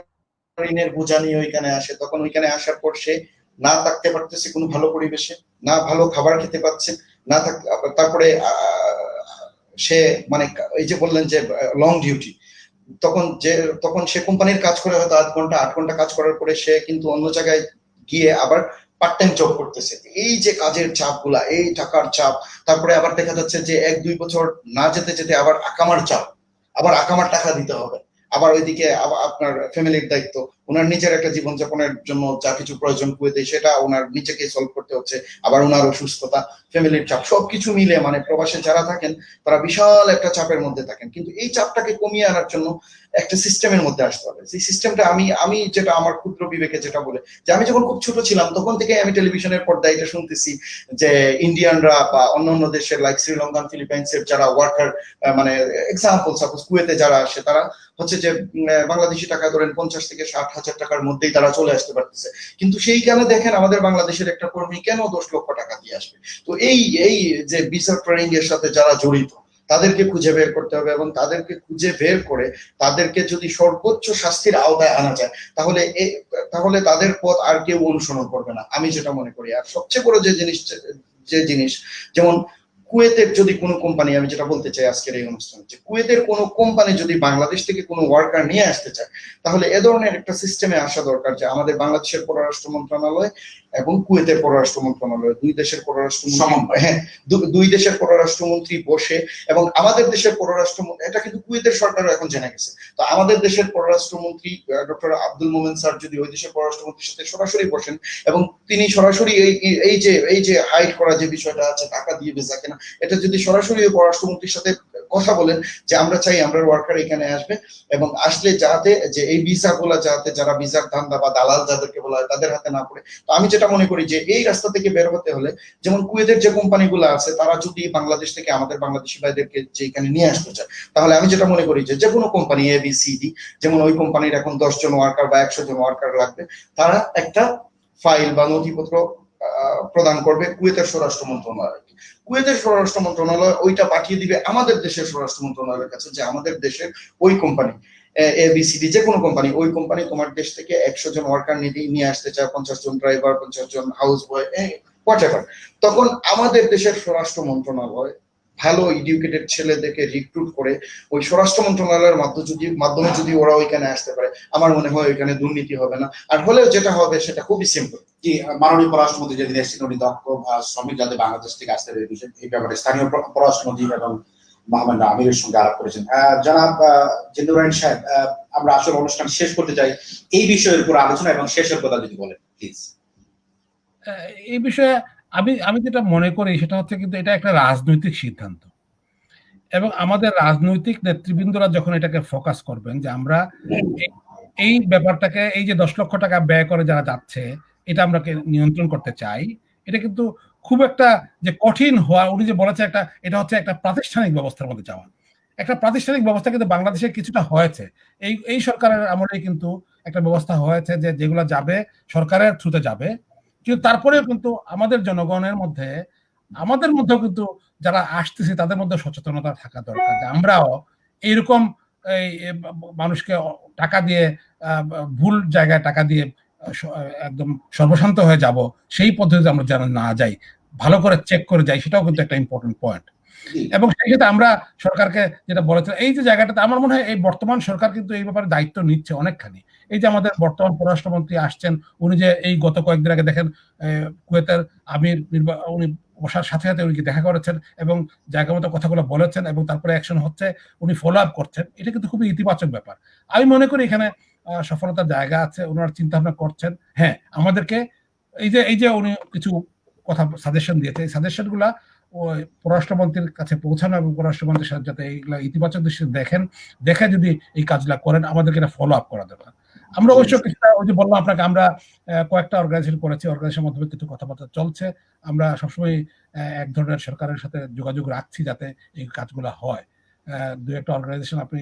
ঋণের বোঝা নিয়ে ওইখানে আসে, তখন ওইখানে আসার পর সে না থাকতে পারতেছে কোনো ভালো পরিবেশে, না ভালো খাবার খেতে পাচ্ছে, না তারপরে সে মানে এই যে বললেন যে লং ডিউটি, তখন সে কোম্পানির কাজ করে হয়তো 8 ঘন্টা 8 ঘন্টা কাজ করার পরে সে কিন্তু অন্য জায়গায় গিয়ে আবার পার্ট টাইম জব করতেছে। এই যে কাজের চাপ গুলা, এই টাকার চাপ, তারপরে আবার দেখা যাচ্ছে যে 1-2 বছর না যেতে যেতে আবার আকামার চাপ, আবার আকামার টাকা দিতে হবে, আবার ওইদিকে আপনার ফ্যামিলির দায়িত্ব, ওনার নিজের একটা জীবনযাপনের জন্য যা কিছু প্রয়োজন কুয়েতে সেটা ওনার নিজেকে সলভ করতে হচ্ছে, আবার ওনার অসুস্থতা, ফ্যামিলির চাপ, সবকিছু মিলে মানে প্রবাসে যারা থাকেন তারা বিশাল একটা চাপের মধ্যে থাকেন। কিন্তু এই চাপটাকে কমিয়ে আনার জন্য একটা সিস্টেমের মধ্যে আসতে হবে। সেই সিস্টেমটা আমি যেটা আমার ক্ষুদ্র বিবেকে যেটা বলে, যে আমি যখন খুব ছোট ছিলাম তখন থেকে আমি টেলিভিশনের পর্দায় এটা শুনতেছি যে ইন্ডিয়ানরা বা অন্যান্য দেশের লাইক শ্রীলঙ্কান, ফিলিপাইন্সের যারা ওয়ার্কার, মানে এক্সাম্পল সাপোজ কুয়েতে যারা আসে, তারা হচ্ছে যে বাংলাদেশি টাকা ধরেন 50,000 থেকে 60,000 টাকার মধ্যেই তারা চলে আসতে পারতেছে। কিন্তু সেইখানে দেখেন আমাদের বাংলাদেশের একটা কর্মী কেন 10 লক্ষ টাকা দিয়ে আসবে? তো এই যে ভিসা ট্রেনিং এর সাথে যারা জড়িত তাদেরকে খুঁজে বের করতে হবে, এবং তাদেরকে খুঁজে বের করে তাদেরকে যদি সর্বোচ্চ শাস্তির আওতায় আনা যায়, তাহলে তাদের পথ আর কেউ অনুসরণ করবে না, আমি যেটা মনে করি। আর সবচেয়ে বড় যে জিনিস যেমন কুয়েতের যদি কোনো কোম্পানি, আমি যেটা বলতে চাই আজকের এই অনুষ্ঠানে, যে কুয়েতের কোনো কোম্পানি যদি বাংলাদেশ থেকে কোনো ওয়ার্কার নিয়ে আসতে চায়, তাহলে এ ধরনের একটা সিস্টেমে আসা দরকার যে আমাদের বাংলাদেশের পররাষ্ট্র মন্ত্রণালয় এবং কুয়েতের পররাষ্ট্র মন্ত্রণালয়, দুই দেশের পররাষ্ট্রমন্ত্রী, হ্যাঁ, দুই দেশের পররাষ্ট্রমন্ত্রী বসে, এবং আমাদের দেশের পররাষ্ট্রমন্ত্রী, এটা কিন্তু কুয়েতের সরকারও এখন জেনে গেছে, তো আমাদের দেশের পররাষ্ট্রমন্ত্রী ডক্টর আব্দুল মোমেন স্যার যদি ওই দেশের পররাষ্ট্রমন্ত্রীর সাথে সরাসরি বসেন এবং তিনি সরাসরি এই যে হাইড করা যে বিষয়টা আছে, টাকা দিয়ে ভিসা কেনা, এটা যদি সরাসরি পররাষ্ট্রমন্ত্রীর সাথে কথা বলেন যে আমরা চাই আমরা ওয়ার্কার এখানে আসবে, এবং আসলে যাতে যে এই ভিসা গুলা যাতে যারা ভিসার ধান্দা বা দালাল যাদেরকে বলা হয় তাদের হাতে না পড়ে। তো আমি যেটা মনে করি যে এই রাস্তা থেকে বের হতে হলে, যেমন কুয়েতের যে কোম্পানিগুলো আছে তারা যদি বাংলাদেশ থেকে আমাদের বাংলাদেশি ভাইদেরকে যে এখানে নিয়ে আসতে চায়, তাহলে আমি যেটা মনে করি যে কোনো কোম্পানি ABCD, যেমন ওই কোম্পানির এখন 10 জন ওয়ার্কার বা 100 জন ওয়ার্কার লাগবে, তারা একটা ফাইল বা নথিপত্র প্রদান করবে কুয়েতের স্বরাষ্ট্র মন্ত্রণালয়। কুয়েতের স্বরাষ্ট্র মন্ত্রণালয় ওইটা পাঠিয়ে দিবে আমাদের দেশের স্বরাষ্ট্র মন্ত্রণালয়ের কাছে, যে আমাদের দেশের ওই কোম্পানি ABCD যে কোনো কোম্পানি, ওই কোম্পানি তোমার দেশ থেকে 100 জন ওয়ার্কার নিয়ে আসতে চায়, 50 জন ড্রাইভার, 50 জন হাউস বয়, হোয়াটএভার, তখন আমাদের দেশের স্বরাষ্ট্র মন্ত্রণালয় ভালো এডুকেটেড ছেলেদেরকে রিক্রুট করে ওই স্বরাষ্ট্র মন্ত্রণালয়ের মাধ্যমে যদি ওরা ওইখানে আসতে পারে, আমার মনে হয় ওইখানে দুর্নীতি হবে না, আর হলেও যেটা হবে সেটা খুবই সিম্পল। জি, মাননীয় পররাষ্ট্রমন্ত্রী যেদিন এসেছেন উনি দক্ষ শ্রমিক যাতে বাংলাদেশ থেকে আসতে পারে এই ব্যাপারে স্থানীয় পররাষ্ট্রমন্ত্রী এবং মোহাম্মদ আমিরের সঙ্গে আলাপ করেছেন। জনাব জিন্নুরাইন সাহেব, আমরা আসলে অনুষ্ঠান শেষ করতে চাই, এই বিষয়ের উপর আলোচনা এবং শেষের কথা যদি বলেন প্লিজ। এই বিষয়ে আমি যেটা মনে করি সেটা হচ্ছে, কিন্তু এটা একটা রাজনৈতিক সিদ্ধান্ত, এবং আমাদের রাজনৈতিক নেতৃবৃন্দরা যখন এটাকে ফোকাস করবেন যে আমরা এই ব্যাপারটাকে, এই যে 10 লক্ষ টাকা ব্যয় করে যারা যাচ্ছে এটা আমরা নিয়ন্ত্রণ করতে চাই, এটা কিন্তু খুব একটা যে কঠিন হওয়া, উনি যে বলেছে একটা, এটা হচ্ছে একটা প্রাতিষ্ঠানিক ব্যবস্থার মধ্যে যাওয়া। একটা প্রাতিষ্ঠানিক ব্যবস্থা কিন্তু বাংলাদেশে কিছুটা হয়েছে, এই সরকারের আমলে কিন্তু একটা ব্যবস্থা হয়েছে যে যেগুলো যাবে সরকারের থ্রুতে যাবে, কিন্তু তারপরেও কিন্তু আমাদের জনগণের মধ্যে, আমাদের মধ্যেও কিন্তু যারা আসতেছে তাদের মধ্যে সচেতনতা থাকা দরকার যে আমরাও এইরকম এই মানুষকে টাকা দিয়ে ভুল জায়গায় টাকা দিয়ে একদম সর্বশান্ত হয়ে যাব, সেই পদ্ধতিতে আমরা যেন না যাই, ভালো করে চেক করে যাই, সেটাও কিন্তু একটা ইম্পর্টেন্ট পয়েন্ট। এবং সেই ক্ষেত্রে আমরা সরকারকে যেটা বলেছিলাম, এই যে জায়গাটাতে আমার মনে হয় এই বর্তমান সরকার কিন্তু এই ব্যাপারে দায়িত্ব নিচ্ছে অনেকখানি। এই যে আমাদের বর্তমান পররাষ্ট্রমন্ত্রী আসছেন, উনি যে এই গত কয়েকদিন আগে দেখেন কুয়েতের আমির উনি বসার সাথে সাথে উনি দেখা করেছেন এবং জায়গা মতো কথাগুলো বলেছেন, এবং তারপরে অ্যাকশন হচ্ছে, উনি ফলো আপ করছেন, এটা কিন্তু খুবই ইতিবাচক ব্যাপার। আমি মনে করি এখানে সফলতার জায়গা আছে, ওনারা চিন্তা ভাবনা করছেন। হ্যাঁ, আমাদেরকে এই যে উনি কিছু কথা সাজেশন দিয়েছে, এই সাজেশন গুলা ওই পররাষ্ট্রমন্ত্রীর কাছে পৌঁছানো এবং পররাষ্ট্রমন্ত্রীর সাথে যাতে এইগুলা ইতিবাচক দৃষ্টিতে দেখে যদি এই কাজগুলা করেন, আমাদেরকে এটা ফলো আপ করা দরকার। আমরা অবশ্য কিছুটা, ওই যে বললাম আপনাকে, আমরা কয়েকটা অর্গানাইজেশন করেছি, অর্গানাইজেশনের মাধ্যমে কিছু কথাবার্তা চলছে। আমরা সবসময় এক ধরনের সরকারের সাথে যোগাযোগ রাখছি যাতে এই কাজগুলো হয়। দুই একটা অর্গানাইজেশন, আপনি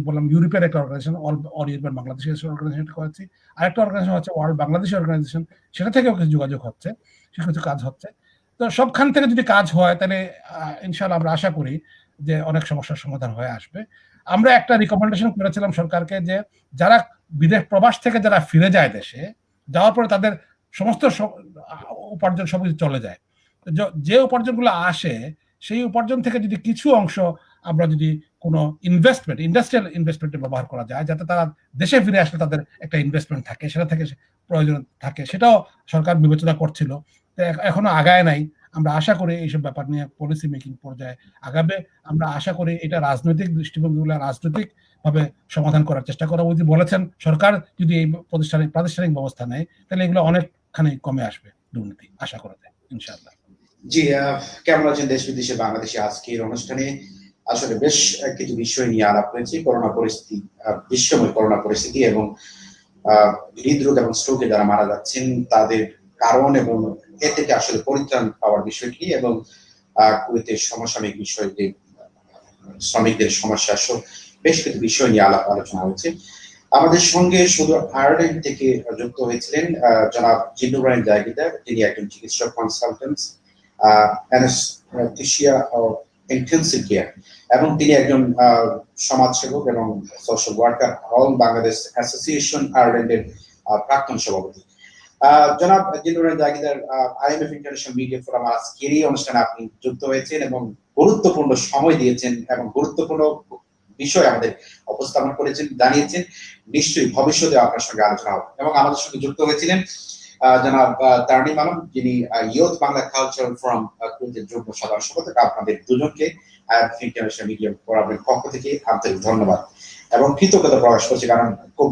বললাম ইউরোপের একটা অর্গানাইজেশন, অল ইউরোপের বাংলাদেশের অর্গানাইজেশন করেছি, আরেকটা অর্গানাইজেশন হচ্ছে ওয়ার্ল্ড বাংলাদেশ অর্গানাইজেশন, সেটা থেকেও কিছু যোগাযোগ হচ্ছে, কিছু কাজ হচ্ছে। তো সবখান থেকে যদি কাজ হয় তাহলে ইনশাআল্লাহ আমরা আশা করি যে অনেক সমস্যার সমাধান হয়ে আসবে। আমরা একটা রিকমেন্ডেশন করেছিলাম সরকারকে যে যারা বিদেশ প্রবাস থেকে যারা ফিরে যায় দেশে, যাওয়ার পরে তাদের সমস্ত উপার্জন সবকিছু চলে যায়, যে উপার্জনগুলো আসে সেই উপার্জন থেকে যদি কিছু অংশ আমরা যদি কোনো ইন্ডাস্ট্রিয়াল ইনভেস্টমেন্টে ব্যবহার করা যায়, যাতে তারা দেশে ফিরে আসলে তাদের একটা ইনভেস্টমেন্ট থাকে, সেটা থেকে প্রয়োজন থাকে, সেটাও সরকার বিবেচনা করছিল, এখনো আগায় নাই। আমরা আশা করি এইসব ব্যাপার নিয়ে পলিসি মেকিং পর্যায়ে আগাবে। আমরা আশা করি এটা রাজনৈতিক দৃষ্টিভঙ্গিগুলো রাজনৈতিক ভাবে সমাধান করার চেষ্টা করা উচিত। বলেছেন সরকার যদি এই প্রাতিষ্ঠানিক ব্যবস্থা নেয় তাহলে এগুলো অনেকখানি কমে আসবে দুর্নীতি, আশা করা যায় ইনশাআল্লাহ। জি, কেমন আছেন দেশ বিদেশে বাংলাদেশে? আজকের অনুষ্ঠানে আসলে বেশ কিছু বিষয় নিয়ে আলাপ হয়েছে, করোনা পরিস্থিতি, বিশ্বময় করোনা পরিস্থিতি এবং হৃদরোগ এবং স্ট্রোকে যারা মারা যাচ্ছেন তাদের কারণ এবং এ থেকে আসলে পরিত্রাণ পাওয়ার বিষয়টি, এবং কুয়েতের সমসাময়িক বিষয় যে শ্রমিকদের সমস্যা সহ বেশ কিছু বিষয় নিয়ে আলোচনা হয়েছে। আমাদের সঙ্গে শুধু আয়ারল্যান্ড থেকে যুক্ত হয়েছিলেন জনাব জিন্নুরাইন জায়গিদার, তিনি একজন চিকিৎসক কনসালটেন্ট, অ্যানেস্থেসিয়া ও ইন্টেনসিভ কেয়ার, এবং তিনি একজন সমাজসেবক এবং social worker, all Bangladesh association আয়ারল্যান্ডের প্রাক্তন সভাপতি। জনাব Jinnur জাগিদার, IMF international media forum আজকের এই অনুষ্ঠানে আপনি যুক্ত হয়েছেন এবং গুরুত্বপূর্ণ সময় দিয়েছেন এবং গুরুত্বপূর্ণ বিষয় আমাদের উপস্থাপন করেছেন, জানিয়েছেন। নিশ্চয়ই ভবিষ্যতে আপনার সঙ্গে আলোচনা হবে। এবং আমাদের সঙ্গে যুক্ত হয়েছিলেন জনাব তারিম আলম, যিনি ইয়ুথ বাংলা কালচারাল ফোরাম কুয়েতের যুগ্ম সাধারণ সম্পাদক। আপনাদের দুজনকে IMF ইন্টারন্যাশনাল মিডিয়া ফোরামের পক্ষ থেকে আন্তরিক ধন্যবাদ এবং কৃতজ্ঞতা প্রকাশ করছি, কারণ খুব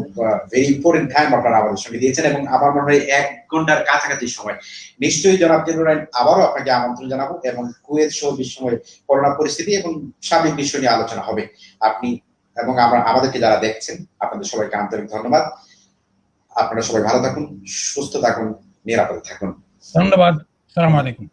ভেরি ইম্পর্টেন্ট টাইম আপনারা আমাদের সঙ্গে দিয়েছেন এবং আমার মনে হয় 1 ঘন্টার কাছাকাছি সময়। নিশ্চয়ই জনাব জিন্নুর আবারও আপনাকে আমন্ত্রণ জানাবো এবং কুয়েত সহ বিশ্বময় করোনা পরিস্থিতি এবং সার্বিক বিষয় নিয়ে আলোচনা হবে। আপনি এবং আমাদেরকে যারা দেখছেন, আপনাদের সবাইকে আন্তরিক ধন্যবাদ। আপনারা সবাই ভালো থাকুন, সুস্থ থাকুন, নিরাপদে থাকুন। ধন্যবাদ। আসসালামু আলাইকুম।